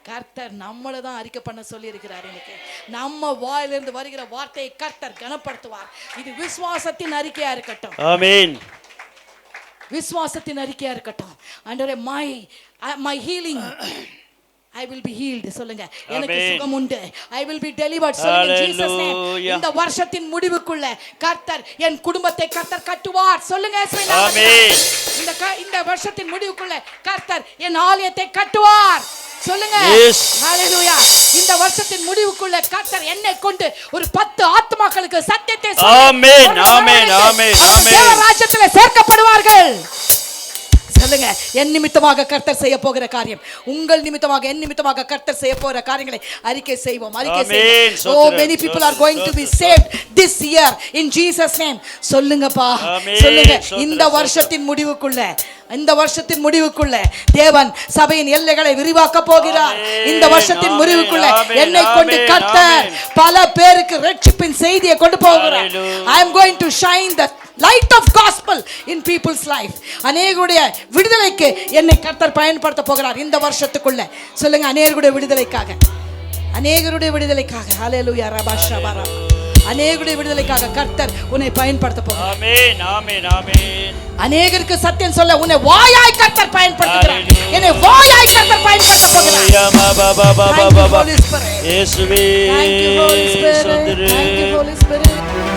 கர்த்தர் நம்மளை தான் அறிக்கை பண்ண சொல்லி இருக்கிறார். இன்னைக்கு நம்ம வாயிலிருந்து வருகிற வார்த்தையை கர்த்தர் கனப்படுத்துவார். இது விசுவாசத்தின் அறிக்கையா இருக்கட்டும். ஆமென். விசுவாசத்தின் அறிக்கையா இருக்கட்டும். ஆண்டவரே, my healing, I will be healed. சொல்லுங்க, எனக்கு சுகம் உண்டு. I will be delivered. சொல்லுங்க, Jesus name. இந்த வருஷத்தின் முடிவுக்குள்ள கர்த்தர் என் குடும்பத்தை கர்த்தர் கட்டுவார். சொல்லுங்க, ஆமென். இந்த வருஷத்தின் முடிவுக்குள்ள கர்த்தர் என் ஆலயத்தை கட்டுவார். சொல்லுங்க, ஹalleluya. இந்த வருஷத்தின் முடிவுக்குள்ள கர்த்தர் என்னை கொண்டு ஒரு 10 ஆத்துமாக்களுக்கு சத்தியத்தை சொல்லி, ஆமென், ஆமென், ஆமென், ஆமென், தேவ ராஜ்யத்திலே சேர்க்கப்படுவார்கள். சொல்லுங்க, என் நிமித்தமாக கர்த்தர் செய்ய போகிற காரியம், உங்கள் நிமித்தமாக, என் நிமித்தமாக கர்த்தர் செய்ய போகிற காரியங்களை அறிக்கை செய்வோம், அறிக்கை செய்வோம். Oh, many people are going to be saved this year in Jesus name. சொல்லுங்கப்பா, சொல்லுங்க. இந்த வருஷத்தின் முடிவுக்குள்ள, இந்த வருஷத்தின் முடிவுக்குள்ள தேவன் சபையின் எல்லைகளை விரிவாக்க போகிறார். இந்த வருஷத்தின் முடிவுக்குள்ள என்னை கொண்டு கர்த்தர் பல பேருக்கு ரட்சிப்பின் செய்தியை கொண்டு போகிறார். I am going to shine the light of gospel in people's life. அநேகருடைய விடுதலைக்கு என்னை கர்த்தர் பயன்படுத்த போகிறார் இந்த வருஷத்துக்குள்ள. சொல்லுங்க, அநேகருடைய விடுதலைக்காக, அநேகருடைய விடுதலைக்காக. ஹalleluya, ரபாஷபரா. அநேகருடைய விடுதலைக்காக கர்த்தர் உன்னை பயன்படுத்த போகிறார். ஆமென், ஆமென், ஆமென். அநேகருக்கு சத்தியம் சொல்ல உன்னை வாயாய் கர்த்தர் பயன்படுத்துகிறார். என்னை வாயாய் கர்த்தர் பயன்படுத்த போகிறார். இயேசுவே, Thank you, Holy Spirit. Thank you, Holy Spirit. Thank you, Holy Spirit.